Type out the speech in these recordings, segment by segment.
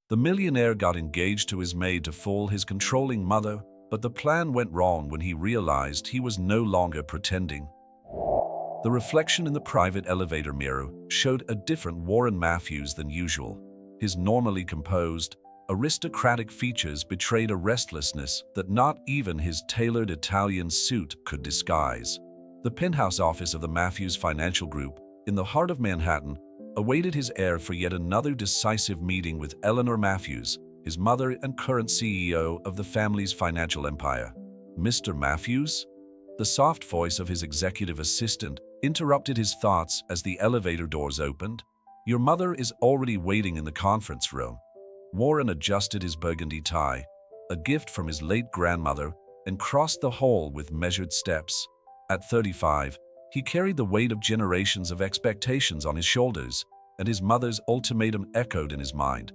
The millionaire got engaged to his maid to fool his controlling mother, but the plan went wrong when he realized he was no longer pretending. The reflection in the private elevator mirror showed a different Warren Matthews than usual. His normally composed, aristocratic features betrayed a restlessness that not even his tailored Italian suit could disguise. The penthouse office of the Matthews Financial Group, in the heart of Manhattan, awaited his heir for yet another decisive meeting with Eleanor Matthews, his mother and current CEO of the family's financial empire. "Mr. Matthews?" The soft voice of his executive assistant interrupted his thoughts as the elevator doors opened. "Your mother is already waiting in the conference room." Warren adjusted his burgundy tie, a gift from his late grandmother, and crossed the hall with measured steps. At 35, he carried the weight of generations of expectations on his shoulders, and his mother's ultimatum echoed in his mind.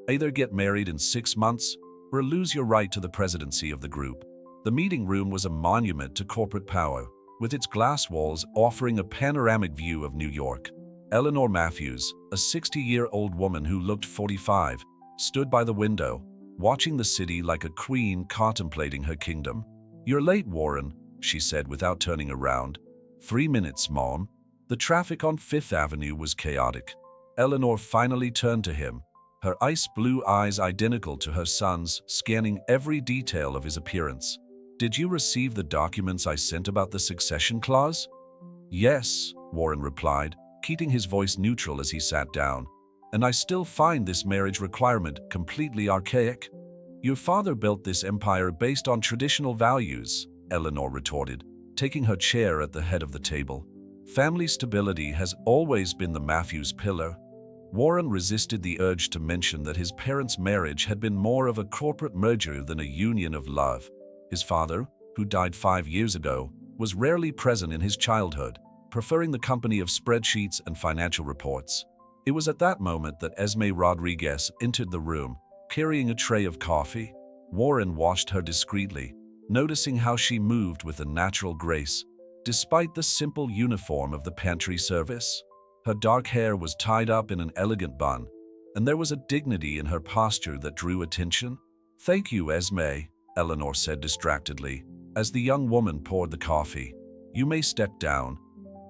Either get married in 6 months or lose your right to the presidency of the group. The meeting room was a monument to corporate power, with its glass walls offering a panoramic view of New York. Eleanor Matthews, a 60-year-old woman who looked 45, stood by the window, watching the city like a queen contemplating her kingdom. "You're late, Warren," she said without turning around. 3 minutes, Mom." The traffic on Fifth Avenue was chaotic. Eleanor finally turned to him, her ice-blue eyes identical to her son's, scanning every detail of his appearance. "Did you receive the documents I sent about the succession clause?" "Yes," Warren replied, keeping his voice neutral as he sat down. "And I still find this marriage requirement completely archaic." "Your father built this empire based on traditional values," Eleanor retorted, taking her chair at the head of the table. "Family stability has always been the Matthews pillar." Warren resisted the urge to mention that his parents' marriage had been more of a corporate merger than a union of love. His father, who died 5 years ago, was rarely present in his childhood, preferring the company of spreadsheets and financial reports. It was at that moment that Esme Rodriguez entered the room, carrying a tray of coffee. Warren watched her discreetly, noticing how she moved with a natural grace, despite the simple uniform of the pantry service. Her dark hair was tied up in an elegant bun, and there was a dignity in her posture that drew attention. "Thank you, Esme," Eleanor said distractedly, as the young woman poured the coffee. "You may step down."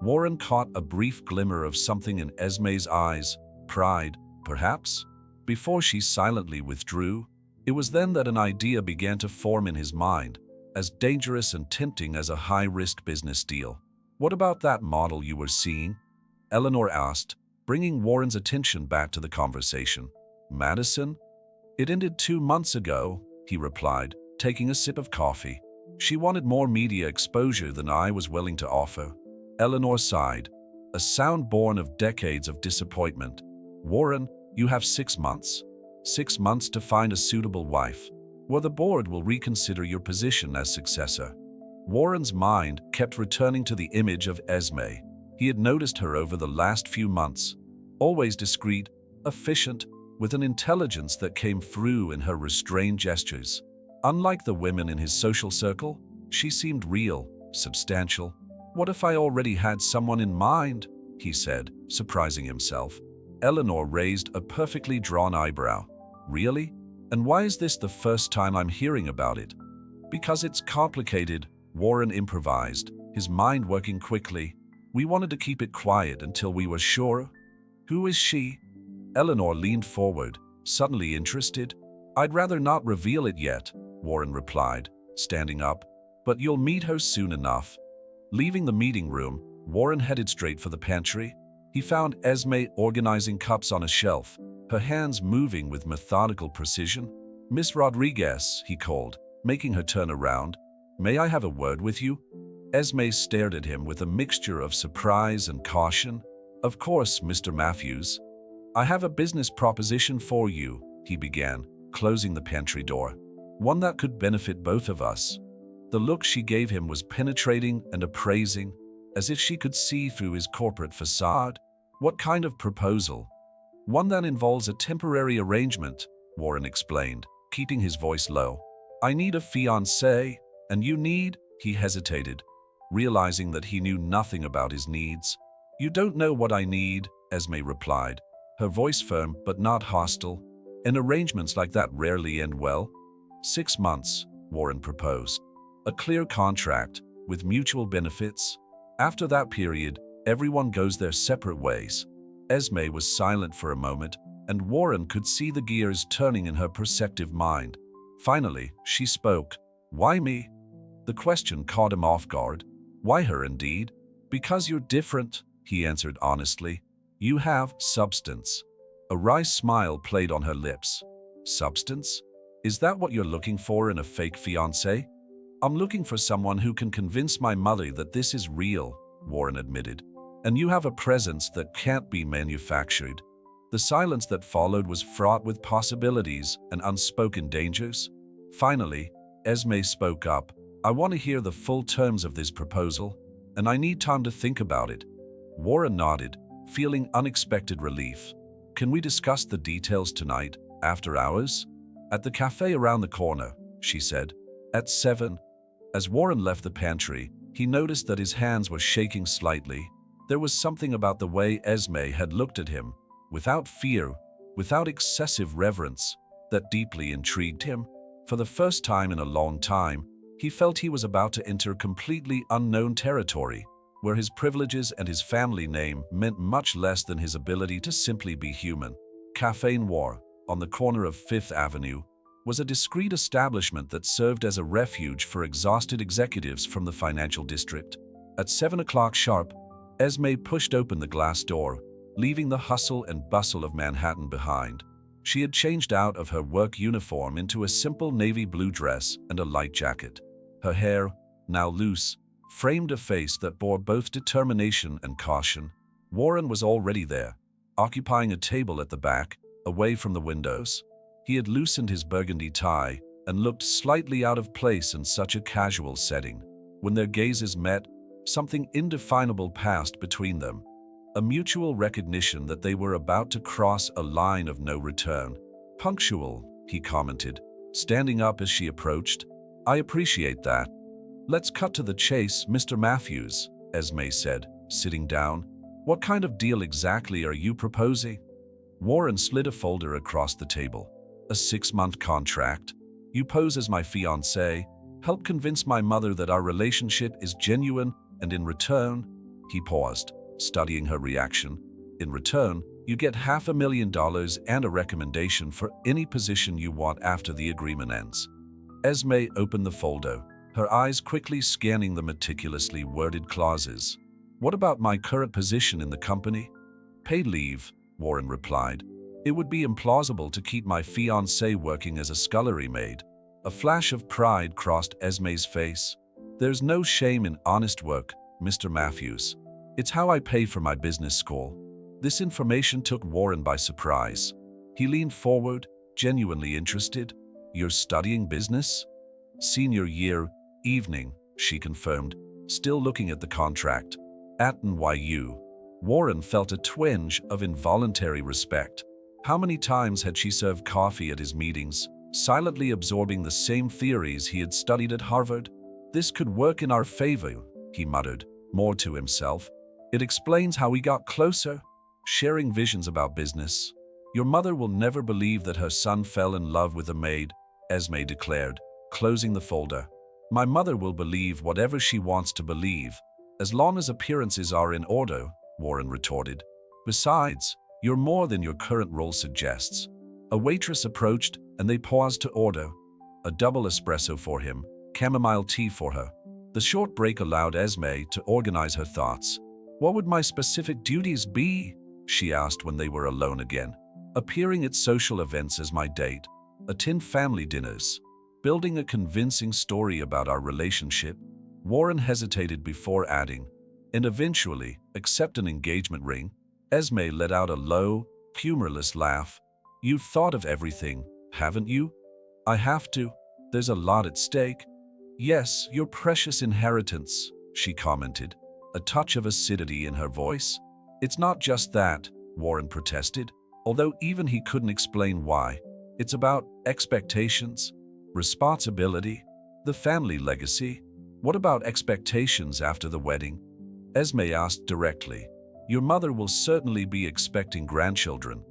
Warren caught a brief glimmer of something in Esme's eyes, pride, perhaps, before she silently withdrew. It was then that an idea began to form in his mind, as dangerous and tempting as a high-risk business deal. "What about that model you were seeing?" Eleanor asked, bringing Warren's attention back to the conversation. "Madison? It ended 2 months ago," he replied, taking a sip of coffee. "She wanted more media exposure than I was willing to offer." Eleanor sighed, a sound born of decades of disappointment. "Warren, you have 6 months. 6 months to find a suitable wife, or the board will reconsider your position as successor." Warren's mind kept returning to the image of Esme. He had noticed her over the last few months, always discreet, efficient, with an intelligence that came through in her restrained gestures. Unlike the women in his social circle, she seemed real, substantial. "What if I already had someone in mind?" he said, surprising himself. Eleanor raised a perfectly drawn eyebrow. "Really? And why is this the first time I'm hearing about it?" "Because it's complicated," Warren improvised, his mind working quickly. "We wanted to keep it quiet until we were sure." "Who is she?" Eleanor leaned forward, suddenly interested. "I'd rather not reveal it yet," Warren replied, standing up. "But you'll meet her soon enough." Leaving the meeting room, Warren headed straight for the pantry. He found Esme organizing cups on a shelf, her hands moving with methodical precision. "Miss Rodriguez," he called, making her turn around. "May I have a word with you?" Esme stared at him with a mixture of surprise and caution. "Of course, Mr. Matthews. I have a business proposition for you," he began, closing the pantry door. "One that could benefit both of us." The look she gave him was penetrating and appraising, as if she could see through his corporate facade. "What kind of proposal?" "One that involves a temporary arrangement," Warren explained, keeping his voice low. "I need a fiancé, and you need—" He hesitated, realizing that he knew nothing about his needs. "You don't know what I need," Esme replied, her voice firm but not hostile. And arrangements like that rarely end well. 6 months, Warren proposed. A clear contract, with mutual benefits. After that period, everyone goes their separate ways. Esme was silent for a moment, and Warren could see the gears turning in her perceptive mind. Finally, she spoke. Why me? The question caught him off guard. Why her indeed? Because you're different, he answered honestly. You have substance. A wry smile played on her lips. Substance? Is that what you're looking for in a fake fiancé? I'm looking for someone who can convince my mother that this is real, Warren admitted. And you have a presence that can't be manufactured. The silence that followed was fraught with possibilities and unspoken dangers. Finally, Esme spoke up. I want to hear the full terms of this proposal, and I need time to think about it. Warren nodded, feeling unexpected relief. Can we discuss the details tonight, after hours? At the cafe around the corner, she said. At 7. As Warren left the pantry, he noticed that his hands were shaking slightly. There was something about the way Esme had looked at him, without fear, without excessive reverence, that deeply intrigued him. For the first time in a long time, he felt he was about to enter completely unknown territory, where his privileges and his family name meant much less than his ability to simply be human. Café Noir, on the corner of 5th Avenue, was a discreet establishment that served as a refuge for exhausted executives from the financial district. At 7 o'clock sharp, Esme pushed open the glass door, leaving the hustle and bustle of Manhattan behind. She had changed out of her work uniform into a simple navy blue dress and a light jacket. Her hair, now loose, framed a face that bore both determination and caution. Warren was already there, occupying a table at the back, away from the windows. He had loosened his burgundy tie and looked slightly out of place in such a casual setting. When their gazes met, something indefinable passed between them. A mutual recognition that they were about to cross a line of no return. Punctual, he commented, standing up as she approached. I appreciate that. Let's cut to the chase, Mr. Matthews, Esme said, sitting down. What kind of deal exactly are you proposing? Warren slid a folder across the table. A 6-month contract. You pose as my fiancé, help convince my mother that our relationship is genuine, and in return, he paused, studying her reaction. In return, you get $500,000 and a recommendation for any position you want after the agreement ends. Esme opened the folder, her eyes quickly scanning the meticulously worded clauses. What about my current position in the company? Paid leave, Warren replied. It would be implausible to keep my fiancé working as a scullery maid. A flash of pride crossed Esme's face. There's no shame in honest work, Mr. Matthews. It's how I pay for my business school. This information took Warren by surprise. He leaned forward, genuinely interested. You're studying business? Senior year, evening, she confirmed, still looking at the contract. At NYU. Warren felt a twinge of involuntary respect. How many times had she served coffee at his meetings, silently absorbing the same theories he had studied at Harvard? This could work in our favor, he muttered, more to himself. It explains how we got closer, sharing visions about business. Your mother will never believe that her son fell in love with a maid, Esme declared, closing the folder. My mother will believe whatever she wants to believe, as long as appearances are in order, Warren retorted. Besides, you're more than your current role suggests. A waitress approached, and they paused to order. A double espresso for him, chamomile tea for her. The short break allowed Esme to organize her thoughts. What would my specific duties be? She asked when they were alone again. Appearing at social events as my date, attend family dinners, building a convincing story about our relationship. Warren hesitated before adding, and eventually accept an engagement ring. Esme let out a low, humorless laugh. You've thought of everything, haven't you? I have to. There's a lot at stake. Yes, your precious inheritance, she commented, a touch of acidity in her voice. It's not just that, Warren protested, although even he couldn't explain why. It's about expectations, responsibility, the family legacy. What about expectations after the wedding? Esme asked directly. Your mother will certainly be expecting grandchildren.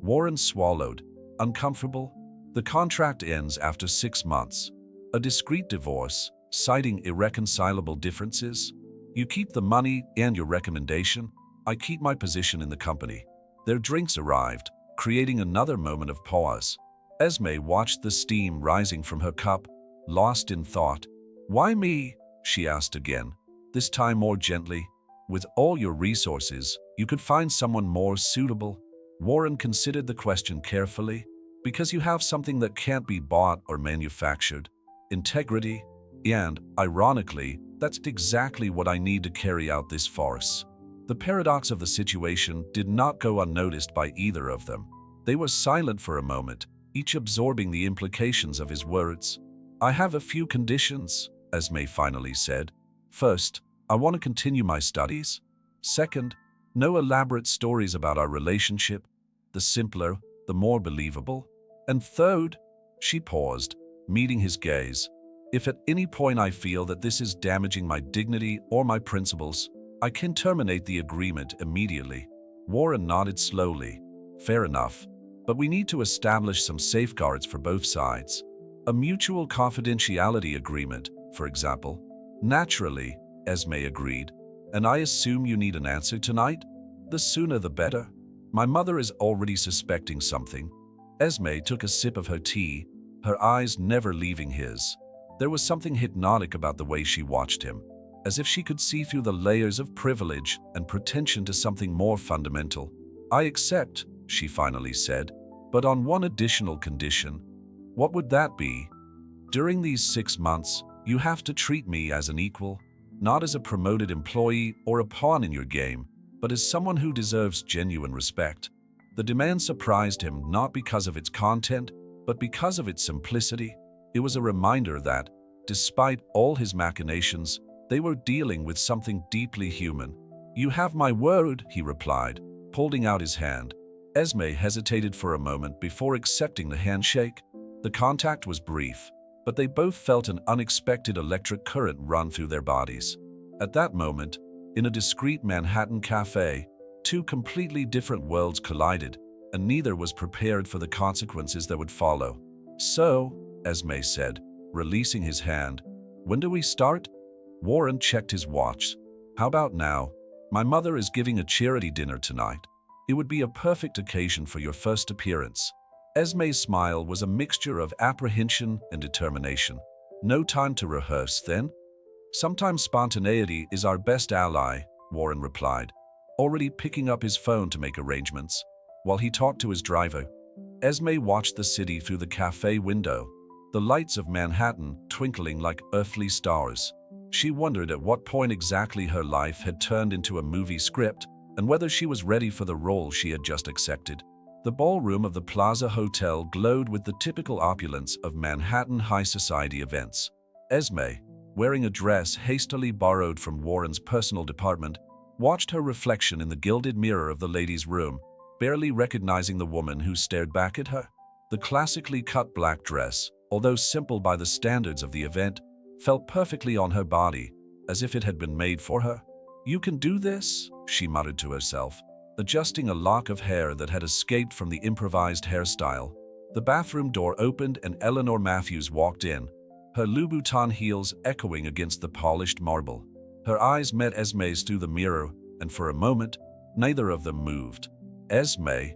Warren swallowed. Uncomfortable? The contract ends after 6 months. A discreet divorce, citing irreconcilable differences. You keep the money and your recommendation. I keep my position in the company. Their drinks arrived, creating another moment of pause. Esme watched the steam rising from her cup, lost in thought. "Why me?" she asked again, this time more gently. "With all your resources, you could find someone more suitable." Warren considered the question carefully. "Because you have something that can't be bought or manufactured. Integrity. And, ironically, that's exactly what I need to carry out this farce." The paradox of the situation did not go unnoticed by either of them. They were silent for a moment, each absorbing the implications of his words. "I have a few conditions," Esme finally said. "First, I want to continue my studies. Second, no elaborate stories about our relationship. The simpler, the more believable. And third," she paused, meeting his gaze, "if at any point I feel that this is damaging my dignity or my principles, I can terminate the agreement immediately." Warren nodded slowly. "Fair enough, but we need to establish some safeguards for both sides. A mutual confidentiality agreement, for example." "Naturally," Esme agreed. "And I assume you need an answer tonight? The sooner the better. My mother is already suspecting something." Esme took a sip of her tea, her eyes never leaving his. There was something hypnotic about the way she watched him, as if she could see through the layers of privilege and pretension to something more fundamental. "I accept," she finally said, "but on one additional condition." "What would that be?" "During these 6 months, you have to treat me as an equal, not as a promoted employee or a pawn in your game, but as someone who deserves genuine respect." The demand surprised him not because of its content, but because of its simplicity. It was a reminder that, despite all his machinations, they were dealing with something deeply human. "You have my word," he replied, holding out his hand. Esme hesitated for a moment before accepting the handshake. The contact was brief, but they both felt an unexpected electric current run through their bodies. At that moment, in a discreet Manhattan cafe, two completely different worlds collided, and neither was prepared for the consequences that would follow. "So," Esme said, releasing his hand, "when do we start?" Warren checked his watch. "How about now? My mother is giving a charity dinner tonight. It would be a perfect occasion for your first appearance." Esme's smile was a mixture of apprehension and determination. "No time to rehearse, then?" "Sometimes spontaneity is our best ally," Warren replied, already picking up his phone to make arrangements. While he talked to his driver, Esme watched the city through the cafe window, the lights of Manhattan twinkling like earthly stars. She wondered at what point exactly her life had turned into a movie script and whether she was ready for the role she had just accepted. The ballroom of the Plaza Hotel glowed with the typical opulence of Manhattan high society events. Esme, wearing a dress hastily borrowed from Warren's personal department, watched her reflection in the gilded mirror of the ladies' room, barely recognizing the woman who stared back at her. The classically cut black dress, although simple by the standards of the event, felt perfectly on her body, as if it had been made for her. "You can do this," she muttered to herself, adjusting a lock of hair that had escaped from the improvised hairstyle. The bathroom door opened and Eleanor Matthews walked in, her Louboutin heels echoing against the polished marble. Her eyes met Esme's through the mirror, and for a moment, neither of them moved. "Esme?"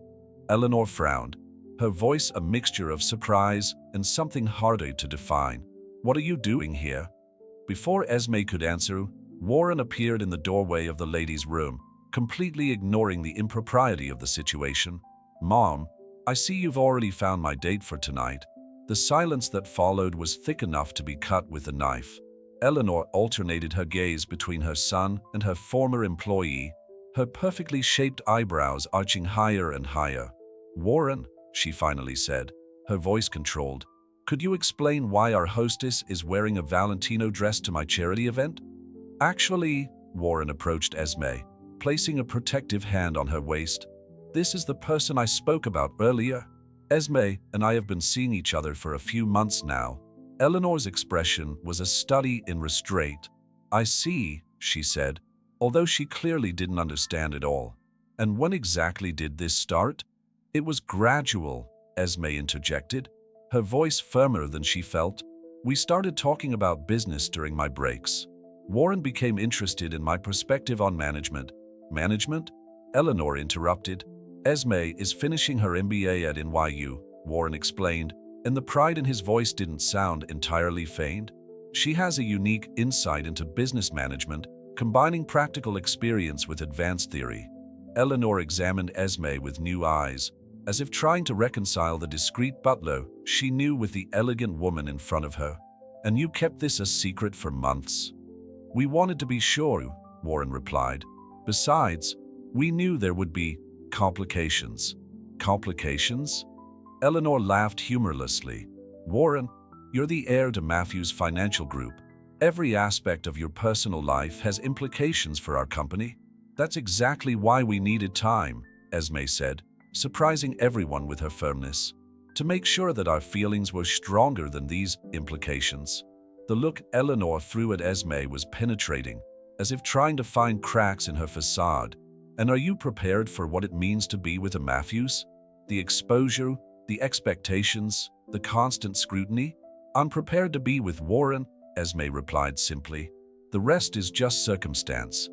Eleanor frowned, her voice a mixture of surprise and something harder to define. "What are you doing here?" Before Esme could answer, Warren appeared in the doorway of the ladies' room, completely ignoring the impropriety of the situation. "Mom, I see you've already found my date for tonight." The silence that followed was thick enough to be cut with a knife. Eleanor alternated her gaze between her son and her former employee, her perfectly shaped eyebrows arching higher and higher. "Warren," she finally said, her voice controlled, "could you explain why our hostess is wearing a Valentino dress to my charity event?" "Actually," Warren approached Esme, placing a protective hand on her waist, "this is the person I spoke about earlier. Esme and I have been seeing each other for a few months now." Eleanor's expression was a study in restraint. "I see," she said, although she clearly didn't understand it all. "And when exactly did this start?" "It was gradual," Esme interjected, her voice firmer than she felt. "We started talking about business during my breaks. Warren became interested in my perspective on management." "Management?" Eleanor interrupted. "Esme is finishing her MBA at NYU," Warren explained, and the pride in his voice didn't sound entirely feigned. "She has a unique insight into business management, combining practical experience with advanced theory." Eleanor examined Esme with new eyes, as if trying to reconcile the discreet butler she knew with the elegant woman in front of her. "And you kept this a secret for months?" "We wanted to be sure," Warren replied. "Besides, we knew there would be complications." "Complications?" Eleanor laughed humorlessly. "Warren, you're the heir to Matthew's financial group. Every aspect of your personal life has implications for our company. That's exactly why we needed time," Esme said, surprising everyone with her firmness, "to make sure that our feelings were stronger than these implications." The look Eleanor threw at Esme was penetrating, as if trying to find cracks in her facade. "And are you prepared for what it means to be with a Matthews? The exposure, the expectations, the constant scrutiny?" "I'm prepared to be with Warren," Esme replied simply. "The rest is just circumstance."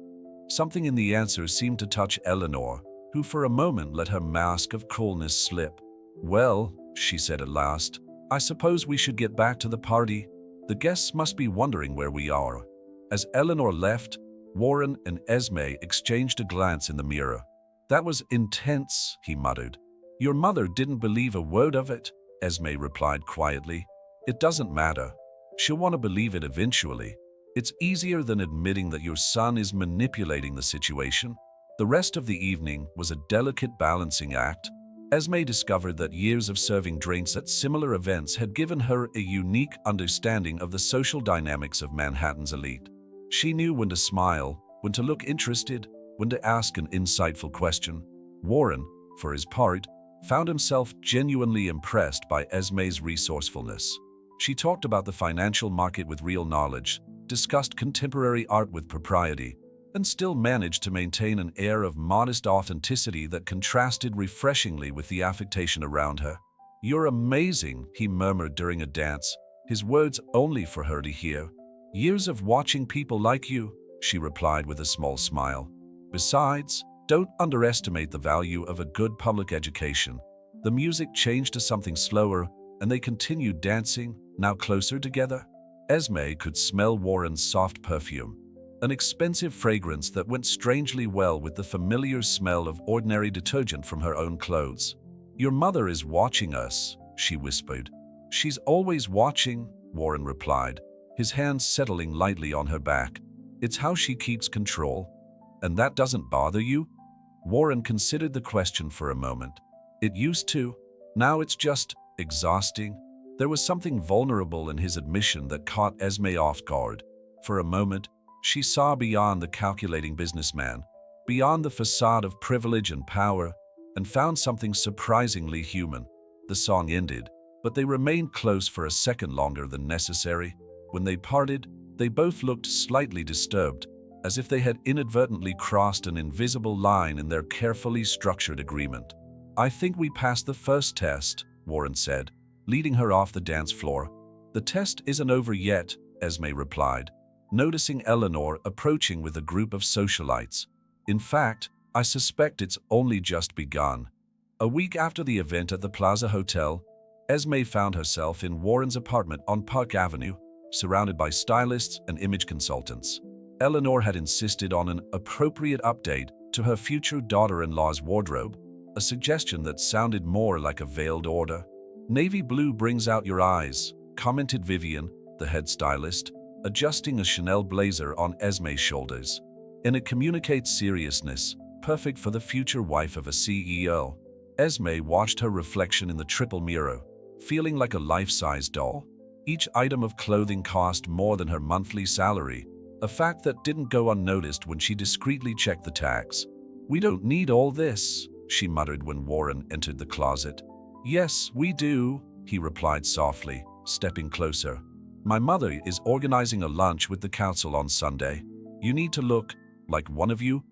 Something in the answer seemed to touch Eleanor, who for a moment let her mask of coolness slip. "Well," she said at last, "I suppose we should get back to the party. The guests must be wondering where we are." As Eleanor left, Warren and Esme exchanged a glance in the mirror. "That was intense," he muttered. "Your mother didn't believe a word of it," Esme replied quietly. "It doesn't matter. She'll want to believe it eventually. It's easier than admitting that your son is manipulating the situation." The rest of the evening was a delicate balancing act. Esme discovered that years of serving drinks at similar events had given her a unique understanding of the social dynamics of Manhattan's elite. She knew when to smile, when to look interested, when to ask an insightful question. Warren, for his part, found himself genuinely impressed by Esme's resourcefulness. She talked about the financial market with real knowledge, discussed contemporary art with propriety, and still managed to maintain an air of modest authenticity that contrasted refreshingly with the affectation around her. "You're amazing," he murmured during a dance, his words only for her to hear. "Years of watching people like you," she replied with a small smile. "Besides, don't underestimate the value of a good public education." The music changed to something slower, and they continued dancing, now closer together. Esme could smell Warren's soft perfume, an expensive fragrance that went strangely well with the familiar smell of ordinary detergent from her own clothes. "Your mother is watching us," she whispered. "She's always watching," Warren replied, his hands settling lightly on her back. "It's how she keeps control." "And that doesn't bother you?" Warren considered the question for a moment. "It used to. Now it's just exhausting." There was something vulnerable in his admission that caught Esme off guard. For a moment, she saw beyond the calculating businessman, beyond the facade of privilege and power, and found something surprisingly human. The song ended, but they remained close for a second longer than necessary. When they parted, they both looked slightly disturbed, as if they had inadvertently crossed an invisible line in their carefully structured agreement. "I think we passed the first test," Warren said, leading her off the dance floor. "The test isn't over yet," Esme replied, noticing Eleanor approaching with a group of socialites. "In fact, I suspect it's only just begun." A week after the event at the Plaza Hotel, Esme found herself in Warren's apartment on Park Avenue, surrounded by stylists and image consultants. Eleanor had insisted on an appropriate update to her future daughter-in-law's wardrobe, a suggestion that sounded more like a veiled order. "Navy blue brings out your eyes," commented Vivian, the head stylist, adjusting a Chanel blazer on Esme's shoulders. "And it communicates seriousness, perfect for the future wife of a CEO." Esme watched her reflection in the triple mirror, feeling like a life-size doll. Each item of clothing cost more than her monthly salary, a fact that didn't go unnoticed when she discreetly checked the tags. "We don't need all this," she muttered when Warren entered the closet. "Yes, we do," he replied softly, stepping closer. "My mother is organizing a lunch with the council on Sunday. You need to look like one of you,"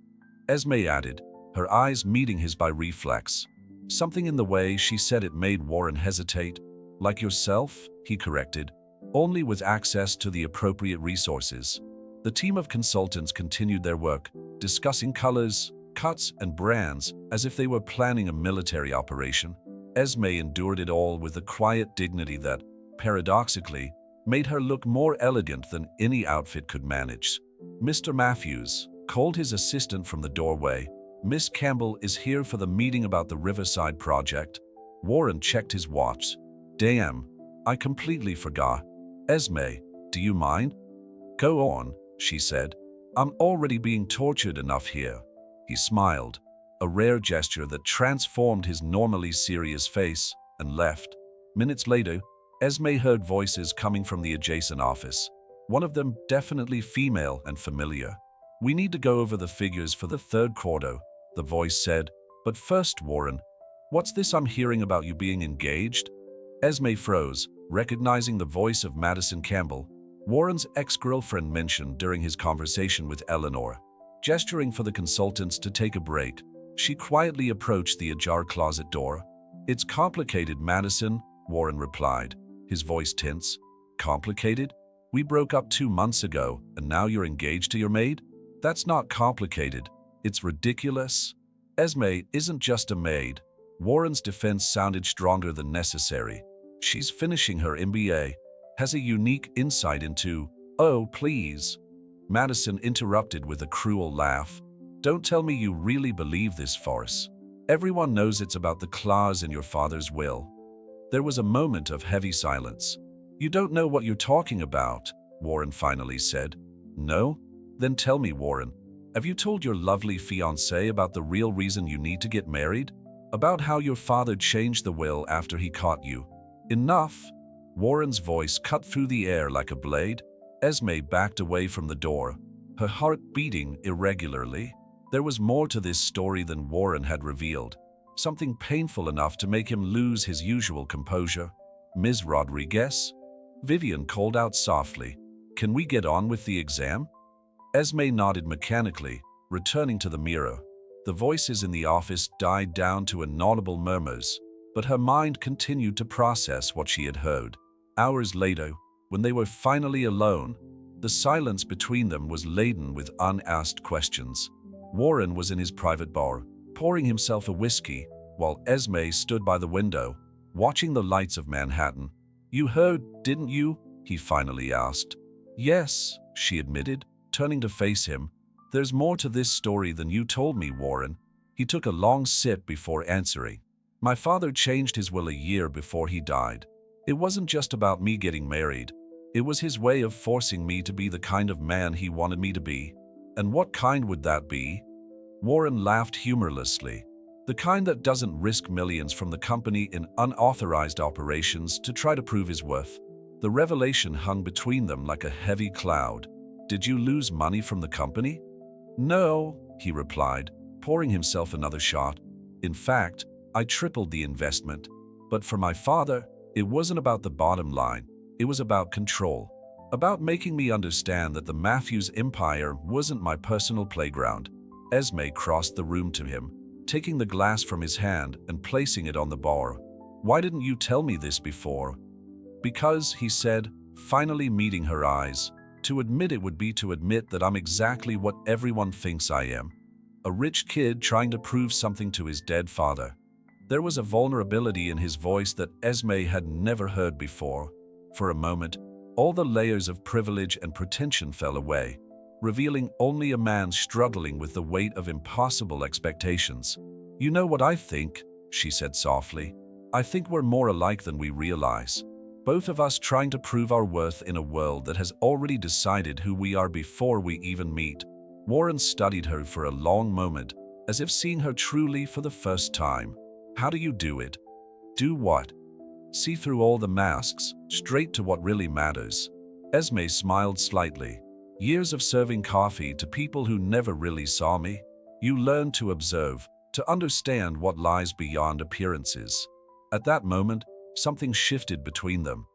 Esme added, her eyes meeting his by reflex. Something in the way she said it made Warren hesitate. Like yourself, he corrected, only with access to the appropriate resources. The team of consultants continued their work, discussing colors, cuts, and brands as if they were planning a military operation. Esme endured it all with a quiet dignity that, paradoxically, made her look more elegant than any outfit could manage. Mr. Matthews called his assistant from the doorway. Miss Campbell is here for the meeting about the Riverside project. Warren checked his watch. Damn, I completely forgot. Esme, do you mind? Go on, she said. I'm already being tortured enough here. He smiled, a rare gesture that transformed his normally serious face, and left. Minutes later, Esme heard voices coming from the adjacent office. One of them definitely female and familiar. We need to go over the figures for the third quarter, the voice said. But first, Warren, what's this I'm hearing about you being engaged? Esme froze, recognizing the voice of Madison Campbell, Warren's ex-girlfriend mentioned during his conversation with Eleanor. Gesturing for the consultants to take a break, she quietly approached the ajar closet door. It's complicated, Madison, Warren replied, his voice tense. Complicated? We broke up 2 months ago, and now you're engaged to your maid? That's not complicated. It's ridiculous. Esme isn't just a maid. Warren's defense sounded stronger than necessary. She's finishing her MBA, has a unique insight into… Oh, please. Madison interrupted with a cruel laugh. Don't tell me you really believe this farce. Everyone knows it's about the clause in your father's will. There was a moment of heavy silence. You don't know what you're talking about, Warren finally said. No? Then tell me, Warren, have you told your lovely fiancé about the real reason you need to get married? About how your father changed the will after he caught you? Enough! Warren's voice cut through the air like a blade. Esme backed away from the door, her heart beating irregularly. There was more to this story than Warren had revealed, something painful enough to make him lose his usual composure. Ms. Rodriguez? Vivian called out softly. Can we get on with the exam? Esme nodded mechanically, returning to the mirror. The voices in the office died down to inaudible murmurs, but her mind continued to process what she had heard. Hours later, when they were finally alone, the silence between them was laden with unasked questions. Warren was in his private bar, pouring himself a whiskey, while Esme stood by the window, watching the lights of Manhattan. You heard, didn't you? He finally asked. Yes, she admitted, turning to face him. There's more to this story than you told me, Warren. He took a long sip before answering. My father changed his will a year before he died. It wasn't just about me getting married. It was his way of forcing me to be the kind of man he wanted me to be. And what kind would that be? Warren laughed humorlessly. The kind that doesn't risk millions from the company in unauthorized operations to try to prove his worth. The revelation hung between them like a heavy cloud. Did you lose money from the company? No, he replied, pouring himself another shot. In fact, I tripled the investment. But for my father, it wasn't about the bottom line. It was about control. About making me understand that the Matthews empire wasn't my personal playground. Esme crossed the room to him, taking the glass from his hand and placing it on the bar. Why didn't you tell me this before? Because, he said, finally meeting her eyes. To admit it would be to admit that I'm exactly what everyone thinks I am. A rich kid trying to prove something to his dead father. There was a vulnerability in his voice that Esme had never heard before. For a moment, all the layers of privilege and pretension fell away, revealing only a man struggling with the weight of impossible expectations. You know what I think, she said softly. I think we're more alike than we realize. Both of us trying to prove our worth in a world that has already decided who we are before we even meet. Warren studied her for a long moment, as if seeing her truly for the first time. How do you do it? Do what? See through all the masks, straight to what really matters. Esme smiled slightly. Years of serving coffee to people who never really saw me. You learn to observe, to understand what lies beyond appearances. At that moment, something shifted between them.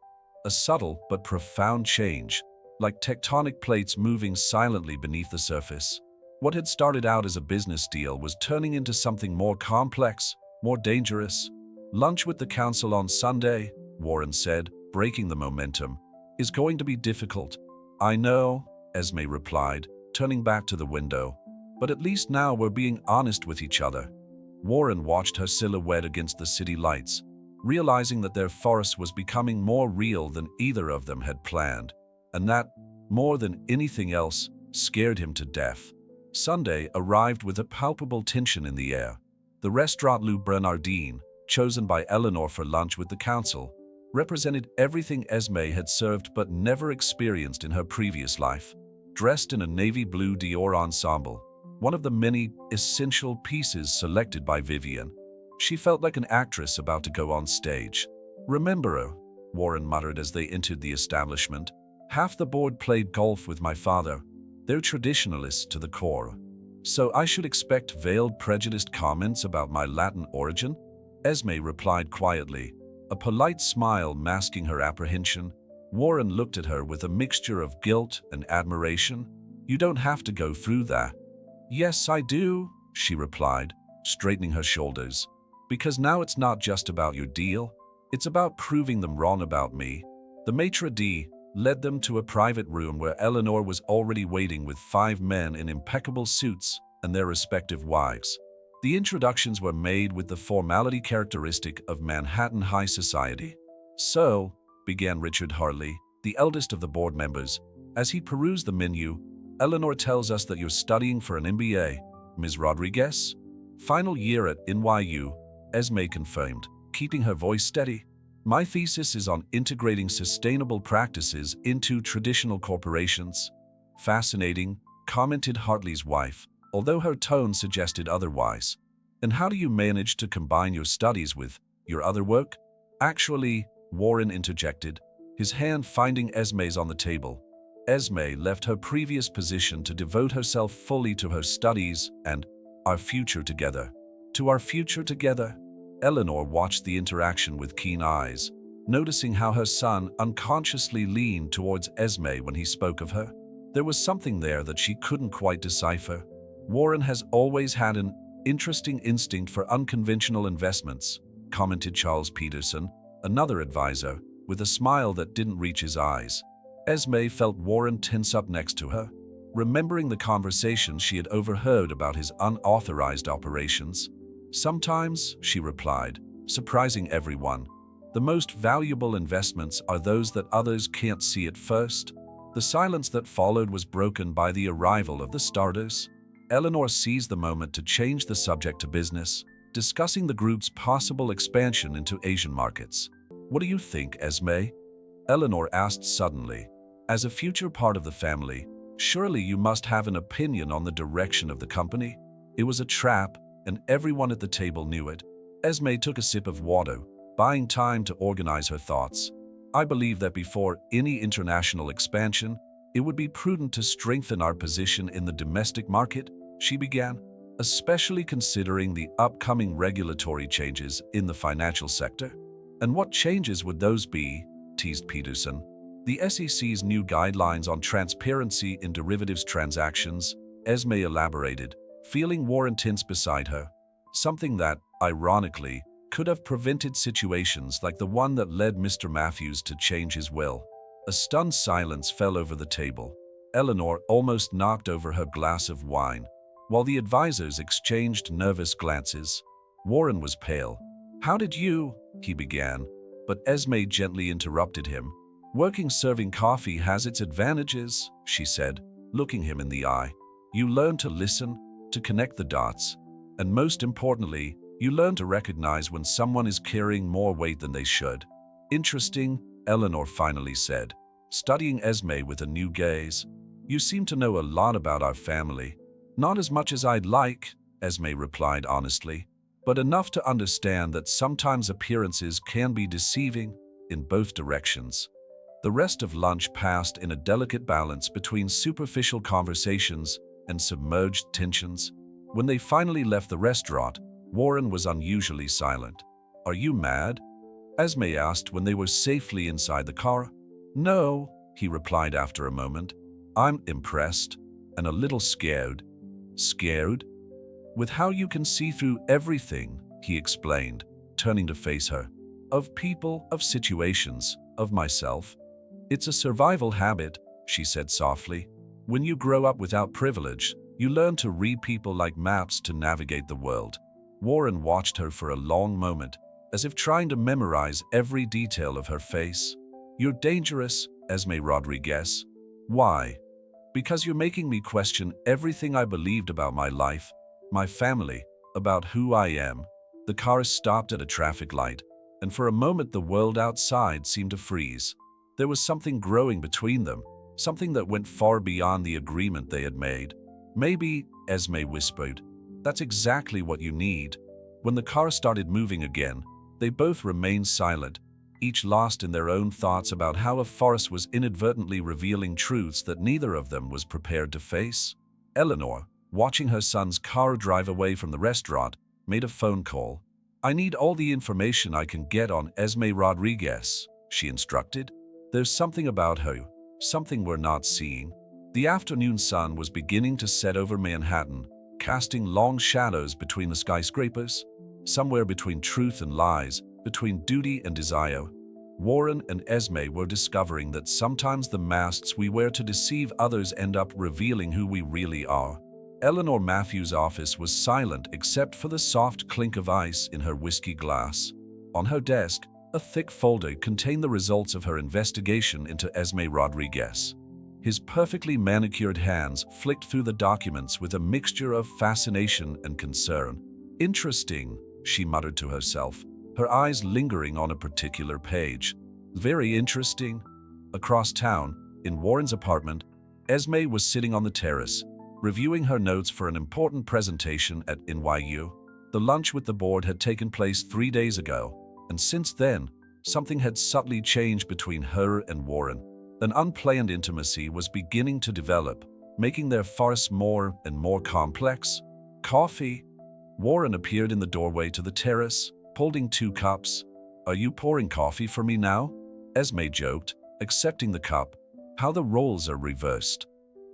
A subtle but profound change, like tectonic plates moving silently beneath the surface. What had started out as a business deal was turning into something more complex, more dangerous. Lunch with the council on Sunday, Warren said, breaking the momentum, is going to be difficult. I know, Esme replied, turning back to the window. But at least now we're being honest with each other. Warren watched her silhouette against the city lights, realizing that their farce was becoming more real than either of them had planned, and that, more than anything else, scared him to death. Sunday arrived with a palpable tension in the air. The restaurant Le Bernardin, chosen by Eleanor for lunch with the council, represented everything Esme had served but never experienced in her previous life. Dressed in a navy blue Dior ensemble, one of the many essential pieces selected by Vivian, she felt like an actress about to go on stage. Remember, Warren muttered as they entered the establishment, half the board played golf with my father. They're traditionalists to the core. So I should expect veiled prejudiced comments about my Latin origin? Esme replied quietly, a polite smile masking her apprehension. Warren looked at her with a mixture of guilt and admiration. You don't have to go through that. Yes, I do, she replied, straightening her shoulders. Because now it's not just about your deal, it's about proving them wrong about me. The maitre d' led them to a private room where Eleanor was already waiting with 5 men in impeccable suits and their respective wives. The introductions were made with the formality characteristic of Manhattan high society. So, began Richard Harley, the eldest of the board members, as he perused the menu, Eleanor tells us that you're studying for an MBA, Ms. Rodriguez? Final year at NYU, Esme confirmed, keeping her voice steady. My thesis is on integrating sustainable practices into traditional corporations. Fascinating, commented Hartley's wife, although her tone suggested otherwise. And how do you manage to combine your studies with your other work? Actually, Warren interjected, his hand finding Esme's on the table. Esme left her previous position to devote herself fully to her studies and our future together. To our future together? Eleanor watched the interaction with keen eyes, noticing how her son unconsciously leaned towards Esme when he spoke of her. There was something there that she couldn't quite decipher. Warren has always had an interesting instinct for unconventional investments, commented Charles Peterson, another advisor, with a smile that didn't reach his eyes. Esme felt Warren tense up next to her, remembering the conversation she had overheard about his unauthorized operations. Sometimes, she replied, surprising everyone, the most valuable investments are those that others can't see at first. The silence that followed was broken by the arrival of the starters. Eleanor seized the moment to change the subject to business, discussing the group's possible expansion into Asian markets. What do you think, Esme? Eleanor asked suddenly. As a future part of the family, surely you must have an opinion on the direction of the company? It was a trap, and everyone at the table knew it. Esme took a sip of water, buying time to organize her thoughts. I believe that before any international expansion, it would be prudent to strengthen our position in the domestic market, she began, especially considering the upcoming regulatory changes in the financial sector. And what changes would those be? Teased Peterson. The SEC's new guidelines on transparency in derivatives transactions, Esme elaborated, feeling Warren tense beside her. Something that, ironically, could have prevented situations like the one that led Mr. Matthews to change his will. A stunned silence fell over the table. Eleanor almost knocked over her glass of wine, while the advisors exchanged nervous glances. Warren was pale. How did you? He began, but Esme gently interrupted him. Working serving coffee has its advantages, she said, looking him in the eye. You learn to listen, to connect the dots, and most importantly, you learn to recognize when someone is carrying more weight than they should. Interesting, Eleanor finally said, studying Esme with a new gaze. You seem to know a lot about our family. Not as much as I'd like, Esme replied honestly, but enough to understand that sometimes appearances can be deceiving in both directions. The rest of lunch passed in a delicate balance between superficial conversations and submerged tensions. When they finally left the restaurant, Warren was unusually silent. Are you mad? Esme asked when they were safely inside the car. No, he replied after a moment. I'm impressed and a little scared. Scared? With how you can see through everything, he explained, turning to face her. Of people, of situations, of myself. It's a survival habit, she said softly. When you grow up without privilege, you learn to read people like maps to navigate the world. Warren watched her for a long moment, as if trying to memorize every detail of her face. You're dangerous, Esme Rodriguez. Why? Because you're making me question everything I believed about my life, my family, about who I am. The car stopped at a traffic light, and for a moment the world outside seemed to freeze. There was something growing between them, something that went far beyond the agreement they had made. Maybe, Esme whispered, that's exactly what you need. When the car started moving again, they both remained silent, each lost in their own thoughts about how a forest was inadvertently revealing truths that neither of them was prepared to face. Eleanor, watching her son's car drive away from the restaurant, made a phone call. I need all the information I can get on Esme Rodriguez, she instructed. There's something about her, something we're not seeing. The afternoon sun was beginning to set over Manhattan, casting long shadows between the skyscrapers. Somewhere between truth and lies, between duty and desire, Warren and Esme were discovering that sometimes the masks we wear to deceive others end up revealing who we really are. Eleanor Matthews' office was silent except for the soft clink of ice in her whiskey glass. On her desk, a thick folder contained the results of her investigation into Esme Rodriguez. His perfectly manicured hands flicked through the documents with a mixture of fascination and concern. Interesting, she muttered to herself, her eyes lingering on a particular page. Very interesting. Across town, in Warren's apartment, Esme was sitting on the terrace, reviewing her notes for an important presentation at NYU. The lunch with the board had taken place 3 days ago, and since then, something had subtly changed between her and Warren. An unplanned intimacy was beginning to develop, making their farce more and more complex. Coffee? Warren appeared in the doorway to the terrace, holding 2 cups. Are you pouring coffee for me now? Esme joked, accepting the cup. How the roles are reversed.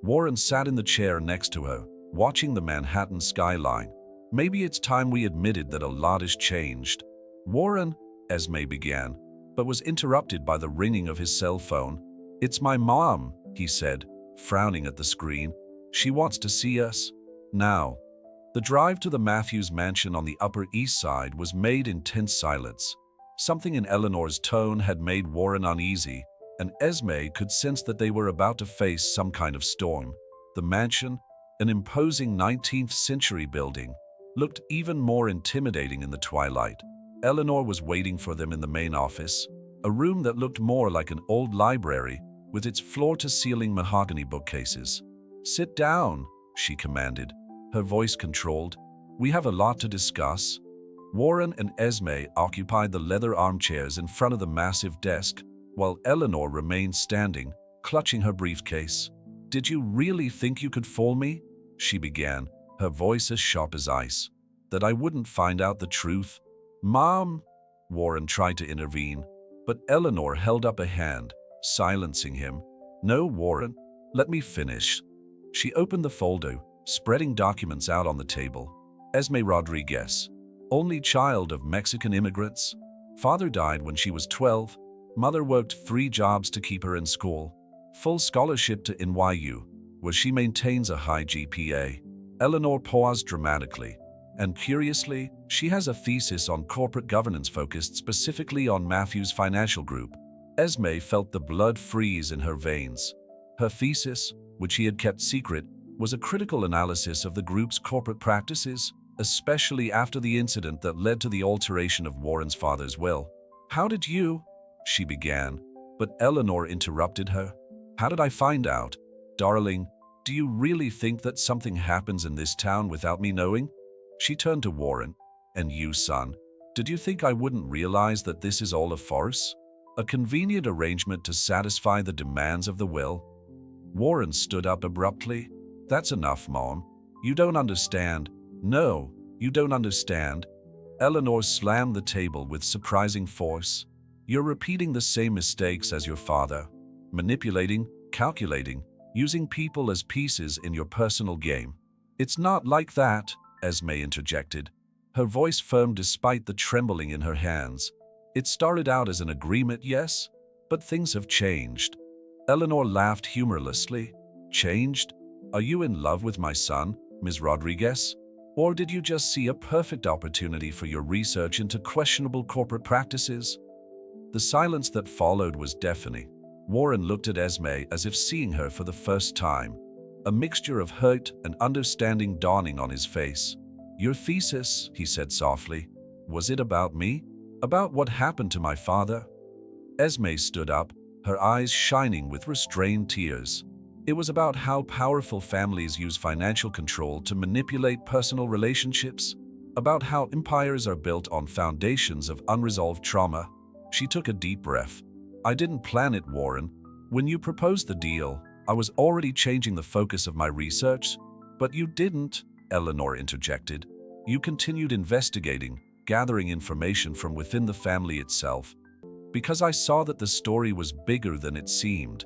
Warren sat in the chair next to her, watching the Manhattan skyline. Maybe it's time we admitted that a lot has changed. Warren, Esme began, but was interrupted by the ringing of his cell phone. It's my mom, he said, frowning at the screen. She wants to see us. Now. The drive to the Matthews mansion on the Upper East Side was made in tense silence. Something in Eleanor's tone had made Warren uneasy, and Esme could sense that they were about to face some kind of storm. The mansion, an imposing 19th-century building, looked even more intimidating in the twilight. Eleanor was waiting for them in the main office, a room that looked more like an old library with its floor-to-ceiling mahogany bookcases. Sit down, she commanded, her voice controlled. We have a lot to discuss. Warren and Esme occupied the leather armchairs in front of the massive desk, while Eleanor remained standing, clutching her briefcase. Did you really think you could fool me? She began, her voice as sharp as ice. That I wouldn't find out the truth? Mom! Warren tried to intervene, but Eleanor held up a hand, silencing him. No, Warren, let me finish. She opened the folder, spreading documents out on the table. Esme Rodriguez, only child of Mexican immigrants. Father died when she was 12. Mother worked 3 jobs to keep her in school. Full scholarship to NYU, where she maintains a high GPA. Eleanor paused dramatically, and curiously, she has a thesis on corporate governance focused specifically on Matthews Financial Group. Esme felt the blood freeze in her veins. Her thesis, which she had kept secret, was a critical analysis of the group's corporate practices, especially after the incident that led to the alteration of Warren's father's will. How did you? She began, but Eleanor interrupted her. How did I find out? Darling, do you really think that something happens in this town without me knowing? She turned to Warren. And you, son, did you think I wouldn't realize that this is all a farce? A convenient arrangement to satisfy the demands of the will? Warren stood up abruptly. That's enough, Mom. You don't understand. No, you don't understand. Eleanor slammed the table with surprising force. You're repeating the same mistakes as your father. Manipulating, calculating, using people as pieces in your personal game. It's not like that, Esme interjected. her voice firm despite the trembling in her hands. "It started out as an agreement, yes, but things have changed." Eleanor laughed humorlessly. "Changed? Are you in love with my son, Ms. Rodriguez? Or did you just see a perfect opportunity for your research into questionable corporate practices?" The silence that followed was deafening. Warren looked at Esme as if seeing her for the first time, a mixture of hurt and understanding dawning on his face. "Your thesis," he said softly, "was it about me? About what happened to my father?" Esme stood up, her eyes shining with restrained tears. "It was about how powerful families use financial control to manipulate personal relationships, about how empires are built on foundations of unresolved trauma." She took a deep breath. "I didn't plan it, Warren. When you proposed the deal, I was already changing the focus of my research." "But you didn't," Eleanor interjected. "You continued investigating, gathering information from within the family itself." "Because I saw that the story was bigger than it seemed,"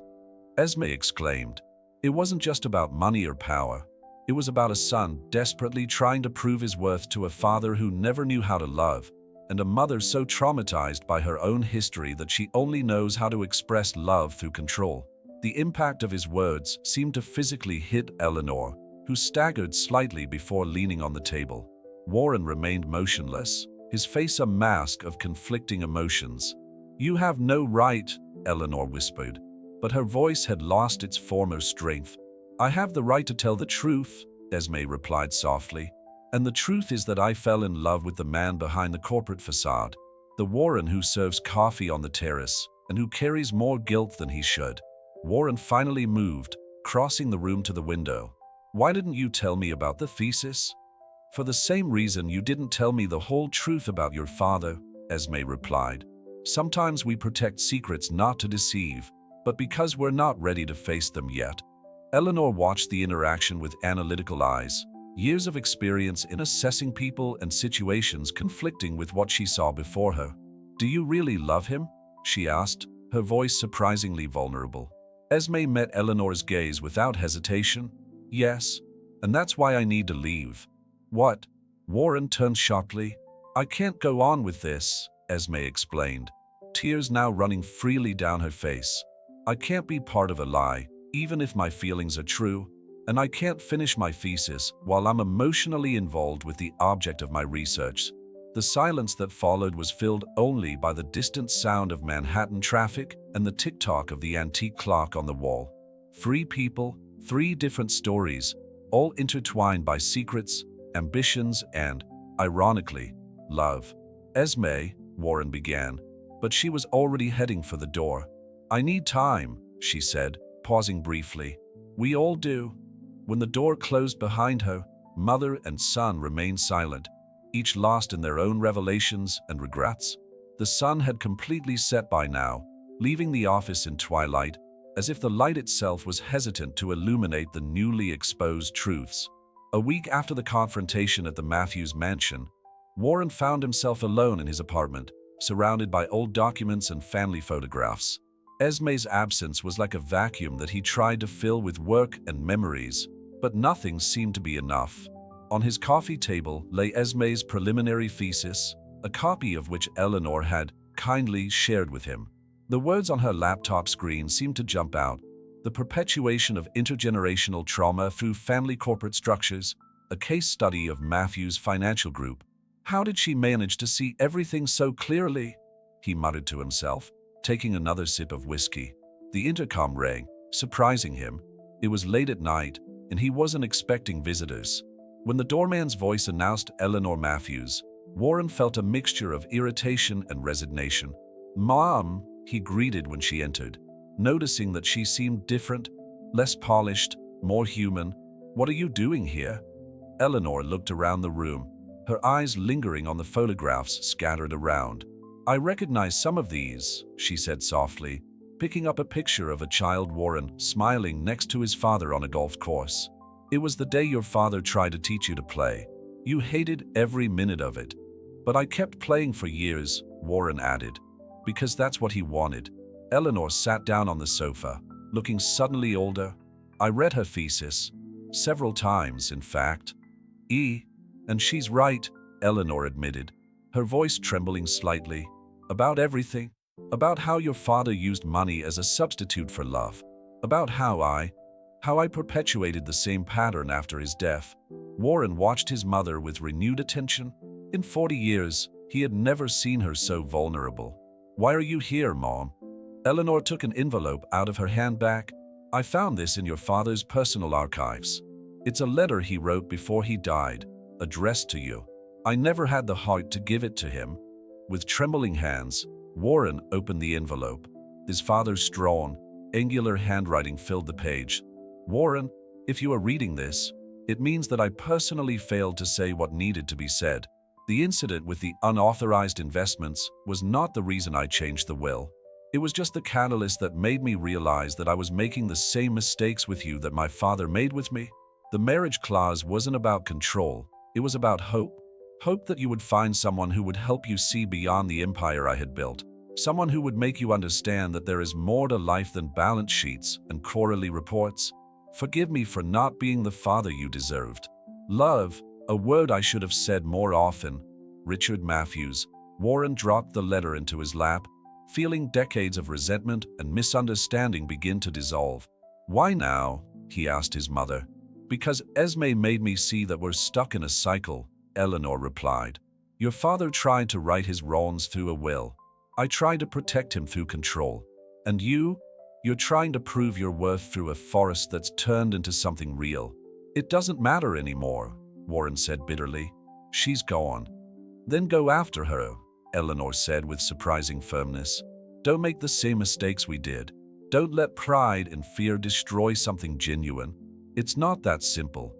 Esme exclaimed. "It wasn't just about money or power. It was about a son desperately trying to prove his worth to a father who never knew how to love, and a mother so traumatized by her own history that she only knows how to express love through control." The impact of his words seemed to physically hit Eleanor, who staggered slightly before leaning on the table. Warren remained motionless, his face a mask of conflicting emotions. "You have no right," Eleanor whispered, but her voice had lost its former strength. "I have the right to tell the truth," Esme replied softly. "And the truth is that I fell in love with the man behind the corporate facade, the Warren who serves coffee on the terrace and who carries more guilt than he should." Warren finally moved, crossing the room to the window. "Why didn't you tell me about the thesis?" "For the same reason you didn't tell me the whole truth about your father," Esme replied. "Sometimes we protect secrets not to deceive, but because we're not ready to face them yet." Eleanor watched the interaction with analytical eyes, years of experience in assessing people and situations conflicting with what she saw before her. "Do you really love him?" she asked, her voice surprisingly vulnerable. Esme met Eleanor's gaze without hesitation. "Yes, and that's why I need to leave." "What?" Warren turned sharply. "I can't go on with this," Esme explained, tears now running freely down her face. "I can't be part of a lie, even if my feelings are true, and I can't finish my thesis while I'm emotionally involved with the object of my research." The silence that followed was filled only by the distant sound of Manhattan traffic and the tick-tock of the antique clock on the wall. 3 people, 3 different stories, all intertwined by secrets, ambitions, and, ironically, love. "Esme," Warren began, but she was already heading for the door. "I need time," she said, pausing briefly. "We all do." When the door closed behind her, mother and son remained silent, each lost in their own revelations and regrets. The sun had completely set by now, leaving the office in twilight, as if the light itself was hesitant to illuminate the newly exposed truths. A week after the confrontation at the Matthews mansion, Warren found himself alone in his apartment, surrounded by old documents and family photographs. Esme's absence was like a vacuum that he tried to fill with work and memories, but nothing seemed to be enough. On his coffee table lay Esme's preliminary thesis, a copy of which Eleanor had kindly shared with him. The words on her laptop screen seemed to jump out. The perpetuation of intergenerational trauma through family corporate structures, a case study of Matthew's financial group. How did she manage to see everything so clearly? He muttered to himself, taking another sip of whiskey. The intercom rang, surprising him. It was late at night, and he wasn't expecting visitors. When the doorman's voice announced Eleanor Matthews, Warren felt a mixture of irritation and resignation. "Mom," he greeted when she entered, noticing that she seemed different, less polished, more human. "What are you doing here?" Eleanor looked around the room, her eyes lingering on the photographs scattered around. "I recognize some of these," she said softly, picking up a picture of a child Warren smiling next to his father on a golf course. "It was the day your father tried to teach you to play. You hated every minute of it. But I kept playing for years," Warren added, "because that's what he wanted." Eleanor sat down on the sofa, looking suddenly older. "I read her thesis. Several times, in fact." And she's right," Eleanor admitted, her voice trembling slightly. About everything. About how your father used money as a substitute for love. About how I perpetuated the same pattern after his death. Warren watched his mother with renewed attention. In 40 years, he had never seen her so vulnerable. "Why are you here, Mom?" Eleanor took an envelope out of her handbag. "I found this in your father's personal archives. It's a letter he wrote before he died, addressed to you. I never had the heart to give it to him." With trembling hands, Warren opened the envelope. His father's strong, angular handwriting filled the page. "Warren, if you are reading this, it means that I personally failed to say what needed to be said. The incident with the unauthorized investments was not the reason I changed the will. It was just the catalyst that made me realize that I was making the same mistakes with you that my father made with me. The marriage clause wasn't about control, it was about hope. Hope that you would find someone who would help you see beyond the empire I had built. Someone who would make you understand that there is more to life than balance sheets and quarterly reports. Forgive me for not being the father you deserved. Love, a word I should have said more often. Richard Matthews." Warren dropped the letter into his lap, feeling decades of resentment and misunderstanding begin to dissolve. "Why now?" he asked his mother. "Because Esme made me see that we're stuck in a cycle," Eleanor replied. "Your father tried to right his wrongs through a will. I tried to protect him through control. And you're trying to prove your worth through a forest that's turned into something real. It doesn't matter anymore," Warren said bitterly. "She's gone." "Then go after her," Eleanor said with surprising firmness. "Don't make the same mistakes we did. Don't let pride and fear destroy something genuine. It's not that simple."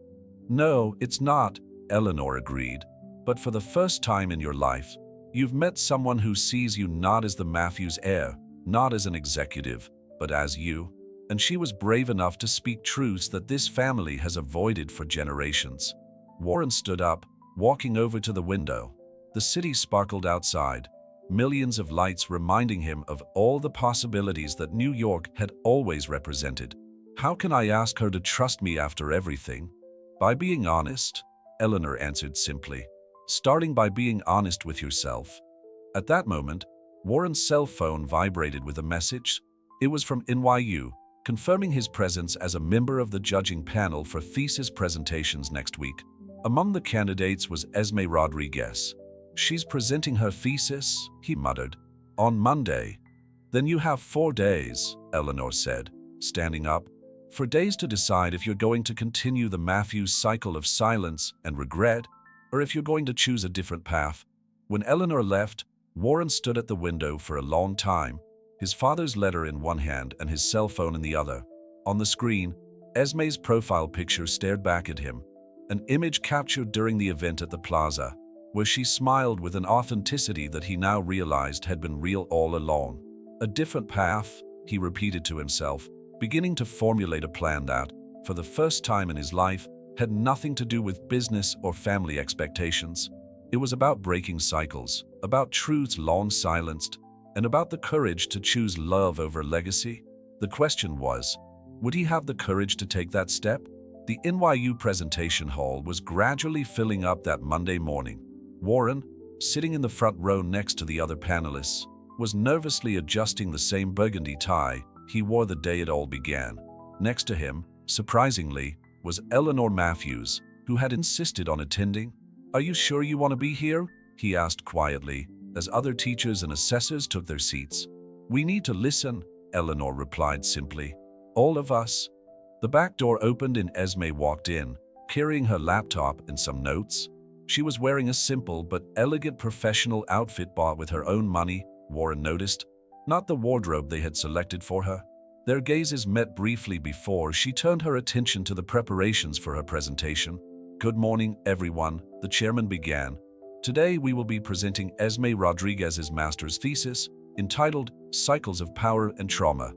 "No, it's not," Eleanor agreed. "But for the first time in your life, you've met someone who sees you not as the Matthews heir, not as an executive, but as you." And she was brave enough to speak truths that this family has avoided for generations. Warren stood up, walking over to the window. The city sparkled outside, millions of lights reminding him of all the possibilities that New York had always represented. "How can I ask her to trust me after everything?" "By being honest," Eleanor answered simply. "Starting by being honest with yourself." At that moment, Warren's cell phone vibrated with a message. It was from NYU, confirming his presence as a member of the judging panel for thesis presentations next week. Among the candidates was Esme Rodriguez. "She's presenting her thesis," he muttered, "on Monday." "Then you have 4 days," Eleanor said, standing up. "4 days to decide if you're going to continue the Matthews cycle of silence and regret, or if you're going to choose a different path." When Eleanor left, Warren stood at the window for a long time, his father's letter in one hand and his cell phone in the other. On the screen, Esme's profile picture stared back at him, an image captured during the event at the plaza, where she smiled with an authenticity that he now realized had been real all along. A different path, he repeated to himself, beginning to formulate a plan that, for the first time in his life, had nothing to do with business or family expectations. It was about breaking cycles, about truths long silenced, and about the courage to choose love over legacy. The question was, would he have the courage to take that step? The NYU presentation hall was gradually filling up that Monday morning. Warren, sitting in the front row next to the other panelists, was nervously adjusting the same burgundy tie he wore the day it all began. Next to him, surprisingly, was Eleanor Matthews, who had insisted on attending. "Are you sure you want to be here?" he asked quietly, as other teachers and assessors took their seats. "We need to listen," Eleanor replied simply. "All of us." The back door opened and Esme walked in, carrying her laptop and some notes. She was wearing a simple but elegant professional outfit bought with her own money, Warren noticed, not the wardrobe they had selected for her. Their gazes met briefly before she turned her attention to the preparations for her presentation. "Good morning, everyone," the chairman began. "Today we will be presenting Esme Rodriguez's master's thesis, entitled Cycles of Power and Trauma,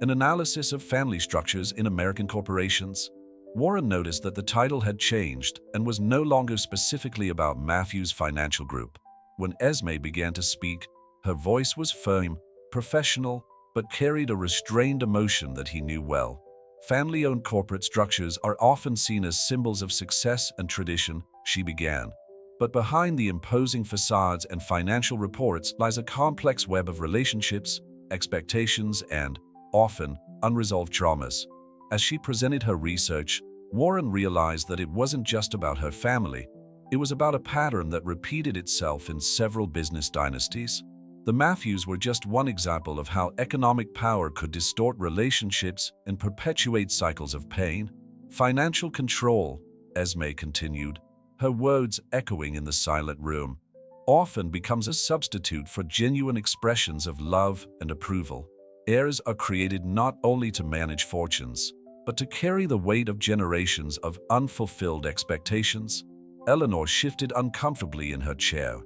an analysis of family structures in American corporations." Warren noticed that the title had changed and was no longer specifically about Matthews Financial Group. When Esme began to speak, her voice was firm, professional, but carried a restrained emotion that he knew well. "Family-owned corporate structures are often seen as symbols of success and tradition," she began. But behind the imposing facades and financial reports lies a complex web of relationships, expectations, and, often, unresolved traumas. As she presented her research, Warren realized that it wasn't just about her family. It was about a pattern that repeated itself in several business dynasties. The Matthews were just one example of how economic power could distort relationships and perpetuate cycles of pain. Financial control, Esme continued, her words echoing in the silent room, often becomes a substitute for genuine expressions of love and approval. Heirs are created not only to manage fortunes, but to carry the weight of generations of unfulfilled expectations. Eleanor shifted uncomfortably in her chair.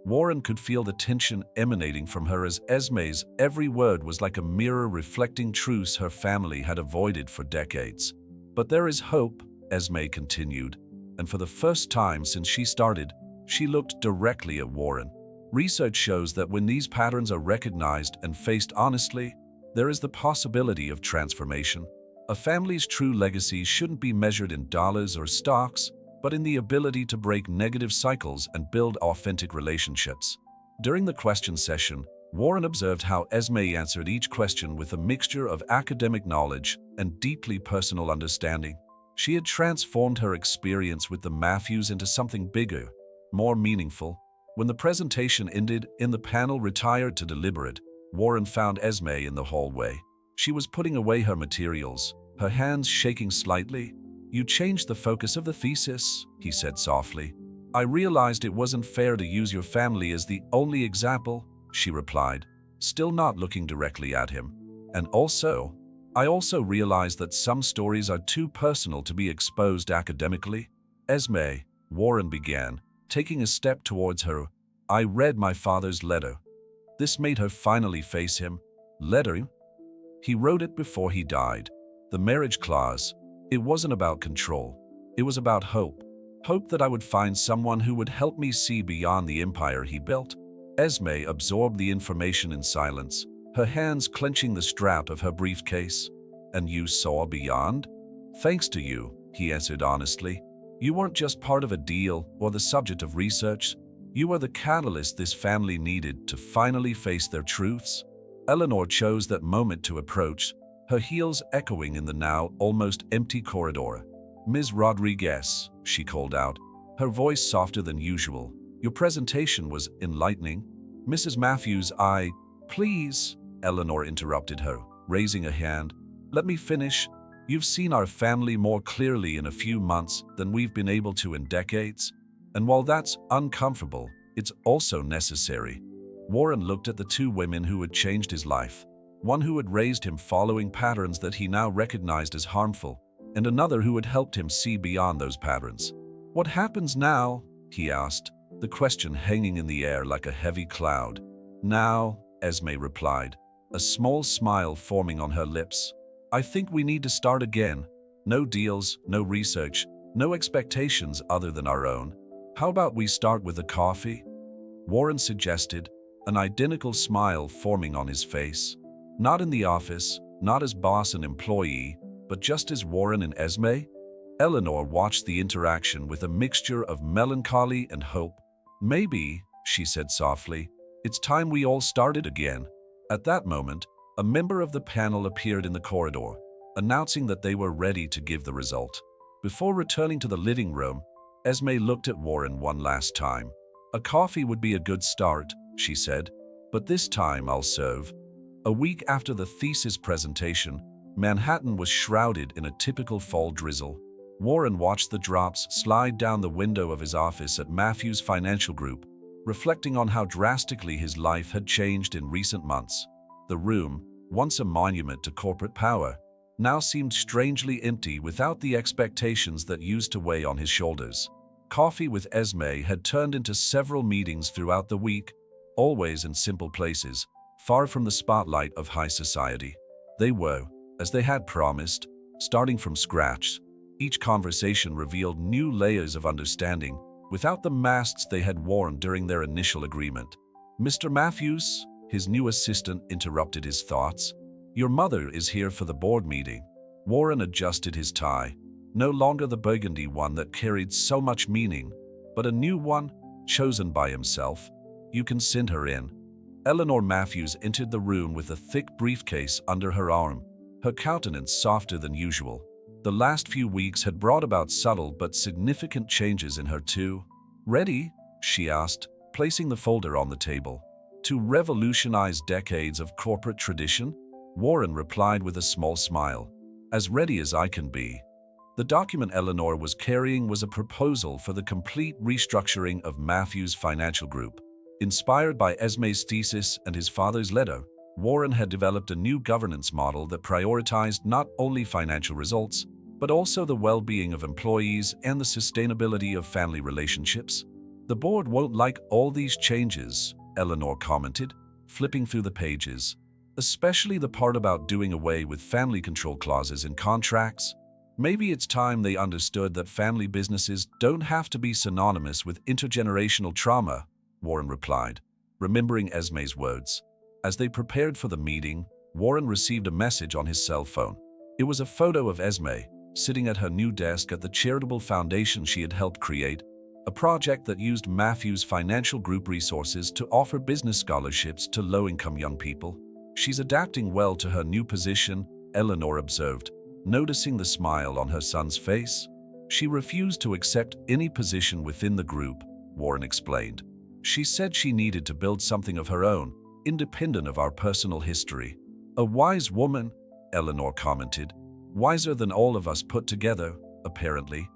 Warren could feel the tension emanating from her as Esme's every word was like a mirror reflecting truths her family had avoided for decades. But there is hope, Esme continued, and for the first time since she started, she looked directly at Warren. Research shows that when these patterns are recognized and faced honestly, there is the possibility of transformation. A family's true legacy shouldn't be measured in dollars or stocks, but in the ability to break negative cycles and build authentic relationships. During the question session, Warren observed how Esme answered each question with a mixture of academic knowledge and deeply personal understanding. She had transformed her experience with the Matthews into something bigger, more meaningful. When the presentation ended and the panel retired to deliberate, Warren found Esme in the hallway. She was putting away her materials, her hands shaking slightly. "You changed the focus of the thesis," he said softly. "I realized it wasn't fair to use your family as the only example," she replied, still not looking directly at him. "And I also realized that some stories are too personal to be exposed academically." "Esme," Warren began, taking a step towards her, "I read my father's letter." This made her finally face him. "Letter?" "He wrote it before he died. The marriage clause. It wasn't about control. It was about hope. Hope that I would find someone who would help me see beyond the empire he built." Esme absorbed the information in silence, her hands clenching the strap of her briefcase. "And you saw beyond?" "Thanks to you," he answered honestly. "You weren't just part of a deal or the subject of research. You were the catalyst this family needed to finally face their truths." Eleanor chose that moment to approach, her heels echoing in the now almost empty corridor. "Ms. Rodriguez," she called out, her voice softer than usual, "your presentation was enlightening." "Mrs. Matthews, Please," Eleanor interrupted her, raising a hand. "Let me finish. You've seen our family more clearly in a few months than we've been able to in decades. And while that's uncomfortable, it's also necessary." Warren looked at the two women who had changed his life. One who had raised him following patterns that he now recognized as harmful, and another who had helped him see beyond those patterns. "What happens now?" he asked, the question hanging in the air like a heavy cloud. "Now," Esme replied, a small smile forming on her lips, "I think we need to start again. No deals, no research, no expectations other than our own. How about we start with a coffee?" Warren suggested, an identical smile forming on his face. Not in the office, not as boss and employee, but just as Warren and Esme. Eleanor watched the interaction with a mixture of melancholy and hope. "Maybe," she said softly, "it's time we all started again." At that moment, a member of the panel appeared in the corridor, announcing that they were ready to give the result. Before returning to the living room, Esme looked at Warren one last time. "A coffee would be a good start," she said, "but this time I'll serve." A week after the thesis presentation, Manhattan was shrouded in a typical fall drizzle. Warren watched the drops slide down the window of his office at Matthews Financial Group, reflecting on how drastically his life had changed in recent months. The room, once a monument to corporate power, now seemed strangely empty without the expectations that used to weigh on his shoulders. Coffee with Esme had turned into several meetings throughout the week, always in simple places, far from the spotlight of high society. They were, as they had promised, starting from scratch. Each conversation revealed new layers of understanding, without the masks they had worn during their initial agreement. "Mr. Matthews," his new assistant interrupted his thoughts, "your mother is here for the board meeting." Warren adjusted his tie, no longer the burgundy one that carried so much meaning, but a new one, chosen by himself. You can send her in. Eleanor Matthews entered the room with a thick briefcase under her arm, her countenance softer than usual. The last few weeks had brought about subtle but significant changes in her too. "Ready?" she asked, placing the folder on the table. "To revolutionize decades of corporate tradition?" Warren replied with a small smile. "As ready as I can be." The document Eleanor was carrying was a proposal for the complete restructuring of Matthews Financial Group. Inspired by Esme's thesis and his father's letter, Warren had developed a new governance model that prioritized not only financial results, but also the well-being of employees and the sustainability of family relationships. "The board won't like all these changes," Eleanor commented, flipping through the pages, "especially the part about doing away with family control clauses in contracts. Maybe it's time they understood that family businesses don't have to be synonymous with intergenerational trauma," Warren replied, remembering Esme's words. As they prepared for the meeting, Warren received a message on his cell phone. It was a photo of Esme, sitting at her new desk at the charitable foundation she had helped create, a project that used Matthews Financial Group resources to offer business scholarships to low-income young people. "She's adapting well to her new position," Eleanor observed, noticing the smile on her son's face. "She refused to accept any position within the group," Warren explained. "She said she needed to build something of her own, independent of our personal history." "A wise woman," Eleanor commented. "Wiser than all of us put together, apparently."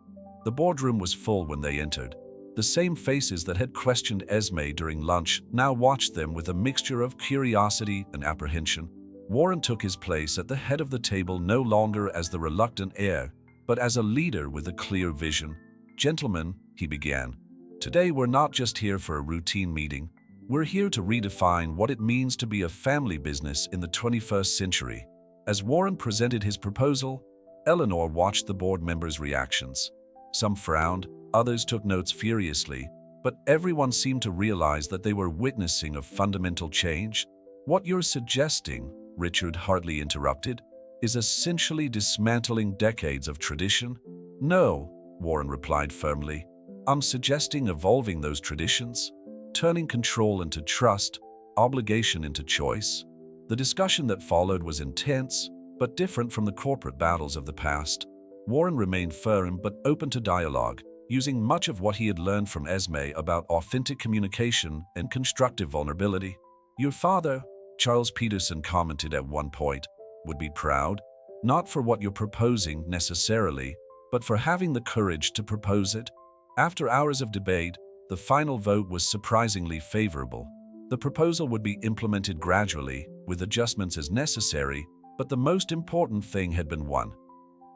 The boardroom was full when they entered. The same faces that had questioned Esme during lunch now watched them with a mixture of curiosity and apprehension. Warren took his place at the head of the table no longer as the reluctant heir, but as a leader with a clear vision. "Gentlemen," he began, "today we're not just here for a routine meeting. We're here to redefine what it means to be a family business in the 21st century." As Warren presented his proposal, Eleanor watched the board members' reactions. Some frowned, others took notes furiously, but everyone seemed to realize that they were witnessing a fundamental change. "What you're suggesting," Richard Hartley interrupted, "is essentially dismantling decades of tradition." "No," Warren replied firmly. "I'm suggesting evolving those traditions, turning control into trust, obligation into choice." The discussion that followed was intense, but different from the corporate battles of the past. Warren remained firm but open to dialogue, using much of what he had learned from Esme about authentic communication and constructive vulnerability. "Your father," Charles Peterson commented at one point, "would be proud, not for what you're proposing necessarily, but for having the courage to propose it." After hours of debate, the final vote was surprisingly favorable. The proposal would be implemented gradually, with adjustments as necessary, but the most important thing had been won: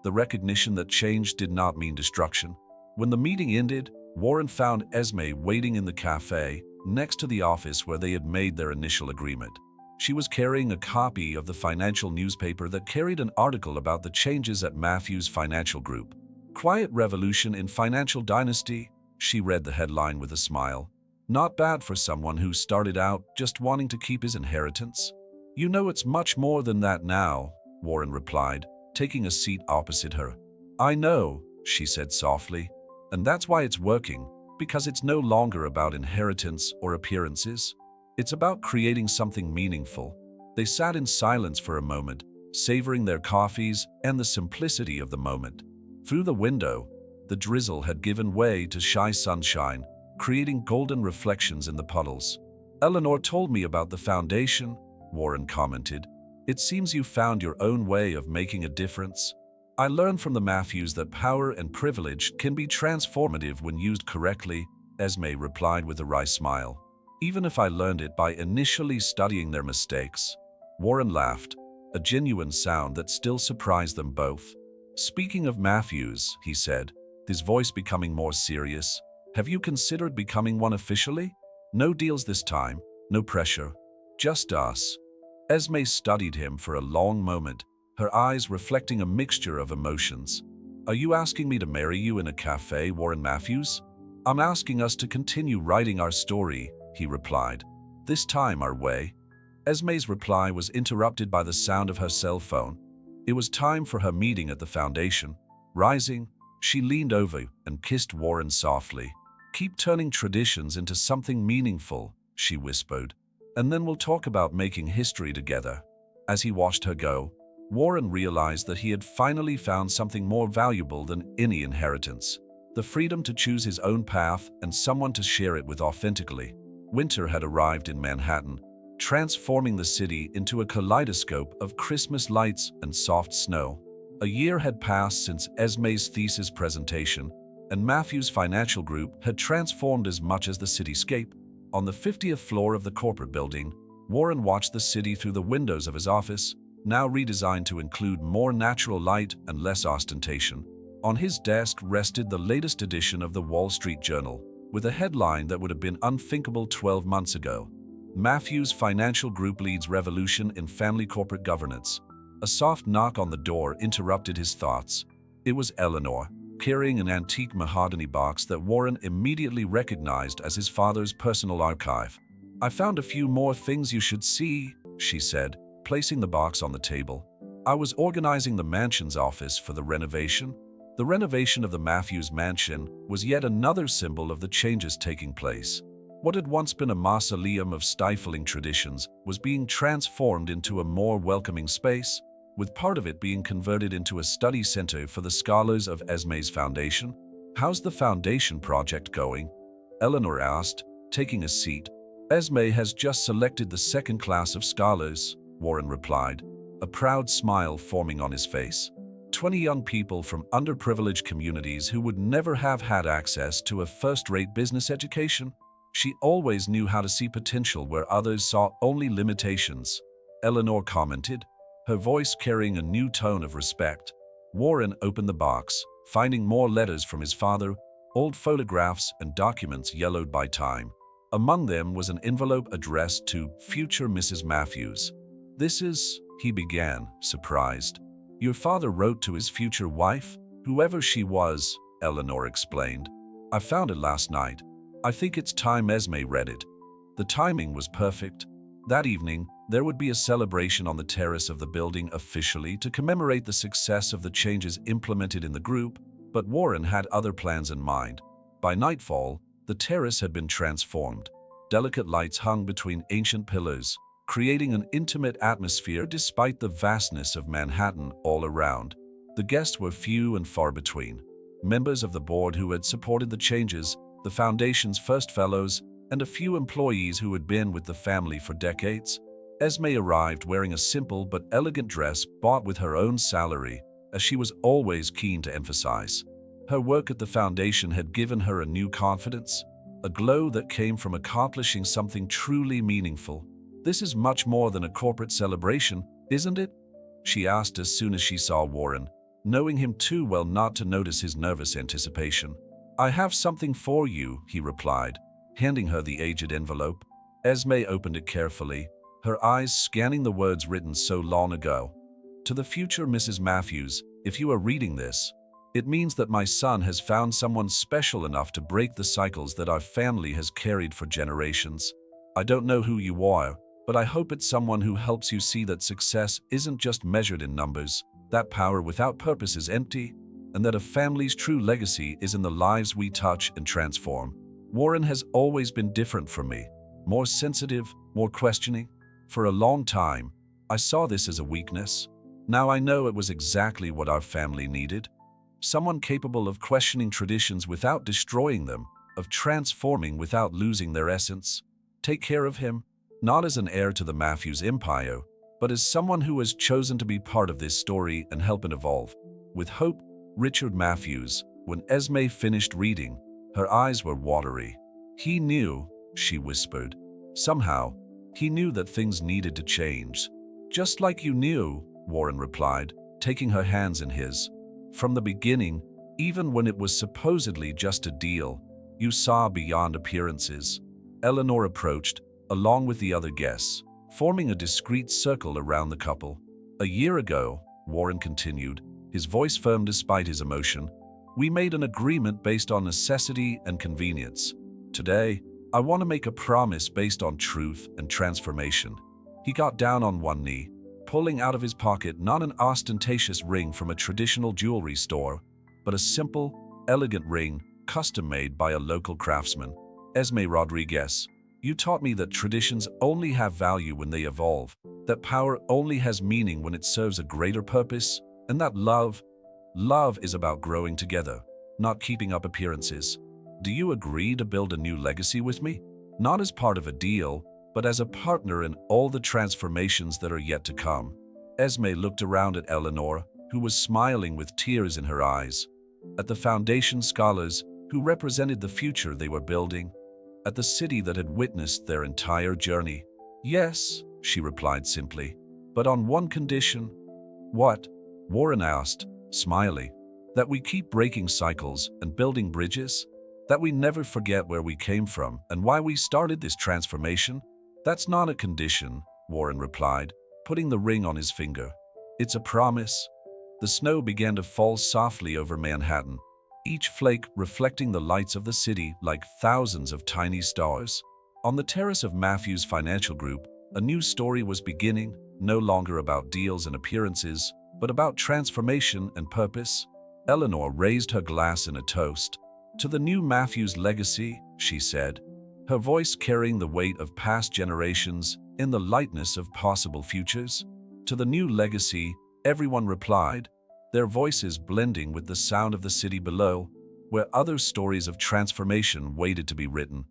the recognition that change did not mean destruction. When the meeting ended, Warren found Esme waiting in the cafe, next to the office where they had made their initial agreement. She was carrying a copy of the financial newspaper that carried an article about the changes at Matthews Financial Group. "Quiet Revolution in Financial Dynasty," she read the headline with a smile. "Not bad for someone who started out just wanting to keep his inheritance." "You know it's much more than that now," Warren replied, taking a seat opposite her. "I know," she said softly, "and that's why it's working, because it's no longer about inheritance or appearances. It's about creating something meaningful." They sat in silence for a moment, savoring their coffees and the simplicity of the moment. Through the window, the drizzle had given way to shy sunshine, creating golden reflections in the puddles. "Eleanor told me about the foundation," Warren commented. "It seems you found your own way of making a difference." "I learned from the Matthews that power and privilege can be transformative when used correctly," Esme replied with a wry smile. "Even if I learned it by initially studying their mistakes." Warren laughed, a genuine sound that still surprised them both. "Speaking of Matthews," he said, his voice becoming more serious, "have you considered becoming one officially? No deals this time, no pressure. Just us." Esme studied him for a long moment, her eyes reflecting a mixture of emotions. "Are you asking me to marry you in a cafe, Warren Matthews?" "I'm asking us to continue writing our story," he replied. "This time our way." Esme's reply was interrupted by the sound of her cell phone. It was time for her meeting at the foundation. Rising, she leaned over and kissed Warren softly. Keep turning traditions into something meaningful, she whispered, and then we'll talk about making history together. As he watched her go, Warren realized that he had finally found something more valuable than any inheritance: the freedom to choose his own path and someone to share it with authentically. Winter had arrived in Manhattan, transforming the city into a kaleidoscope of Christmas lights and soft snow. A year had passed since Esme's thesis presentation, and Matthews' financial group had transformed as much as the cityscape. On the 50th floor of the corporate building, Warren watched the city through the windows of his office, now redesigned to include more natural light and less ostentation. On his desk rested the latest edition of the Wall Street Journal, with a headline that would have been unthinkable 12 months ago: Matthews Financial Group leads revolution in family corporate governance. A soft knock on the door interrupted his thoughts. It was Eleanor, carrying an antique mahogany box that Warren immediately recognized as his father's personal archive. "I found a few more things you should see," she said, placing the box on the table. "I was organizing the mansion's office for the renovation." The renovation of the Matthews mansion was yet another symbol of the changes taking place. What had once been a mausoleum of stifling traditions was being transformed into a more welcoming space, with part of it being converted into a study center for the scholars of Esme's foundation. "How's the foundation project going?" Eleanor asked, taking a seat. "Esme has just selected the second class of scholars," Warren replied, a proud smile forming on his face. 20 young people from underprivileged communities who would never have had access to a first-rate business education. She always knew how to see potential where others saw only limitations, Eleanor commented, her voice carrying a new tone of respect. Warren opened the box, finding more letters from his father, old photographs and documents yellowed by time. Among them was an envelope addressed to future Mrs. Matthews. "This is," he began, surprised. "Your father wrote to his future wife, whoever she was," Eleanor explained. "I found it last night. I think it's time Esme read it." The timing was perfect. That evening, there would be a celebration on the terrace of the building officially to commemorate the success of the changes implemented in the group, but Warren had other plans in mind. By nightfall, the terrace had been transformed. Delicate lights hung between ancient pillars, creating an intimate atmosphere despite the vastness of Manhattan all around. The guests were few and far between. Members of the board who had supported the changes, the foundation's first fellows, and a few employees who had been with the family for decades. Esme arrived wearing a simple but elegant dress bought with her own salary, as she was always keen to emphasize. Her work at the foundation had given her a new confidence, a glow that came from accomplishing something truly meaningful. "This is much more than a corporate celebration, isn't it?" she asked as soon as she saw Warren, knowing him too well not to notice his nervous anticipation. "I have something for you," he replied, handing her the aged envelope. Esme opened it carefully, her eyes scanning the words written so long ago. "To the future Mrs. Matthews, if you are reading this, it means that my son has found someone special enough to break the cycles that our family has carried for generations. I don't know who you are, but I hope it's someone who helps you see that success isn't just measured in numbers, that power without purpose is empty, and that a family's true legacy is in the lives we touch and transform." Warren has always been different from me, more sensitive, more questioning. For a long time, I saw this as a weakness. Now I know it was exactly what our family needed. Someone capable of questioning traditions without destroying them, of transforming without losing their essence. Take care of him, not as an heir to the Matthews empire, but as someone who has chosen to be part of this story and help it evolve. With hope, Richard Matthews. When Esme finished reading, her eyes were watery. "He knew," she whispered. "Somehow, he knew that things needed to change." "Just like you knew," Warren replied, taking her hands in his. "From the beginning, even when it was supposedly just a deal, you saw beyond appearances." Eleanor approached, along with the other guests, forming a discreet circle around the couple. "A year ago," Warren continued, his voice firm despite his emotion, "we made an agreement based on necessity and convenience. Today, I want to make a promise based on truth and transformation." He got down on one knee, pulling out of his pocket not an ostentatious ring from a traditional jewelry store, but a simple, elegant ring custom-made by a local craftsman. Esme Rodriguez, you taught me that traditions only have value when they evolve, that power only has meaning when it serves a greater purpose, and that love is about growing together, not keeping up appearances. Do you agree to build a new legacy with me? Not as part of a deal, but as a partner in all the transformations that are yet to come. Esme looked around at Eleanor, who was smiling with tears in her eyes, at the foundation scholars who represented the future they were building, at the city that had witnessed their entire journey. Yes, she replied simply, but on one condition. What? Warren asked, smiling. That we keep breaking cycles and building bridges? That we never forget where we came from and why we started this transformation? That's not a condition, Warren replied, putting the ring on his finger. It's a promise. The snow began to fall softly over Manhattan, each flake reflecting the lights of the city like thousands of tiny stars. On the terrace of Matthews Financial Group, a new story was beginning, no longer about deals and appearances, but about transformation and purpose. Eleanor raised her glass in a toast. To the new Matthews legacy, she said, her voice carrying the weight of past generations in the lightness of possible futures. To the new legacy, everyone replied, their voices blending with the sound of the city below, where other stories of transformation waited to be written.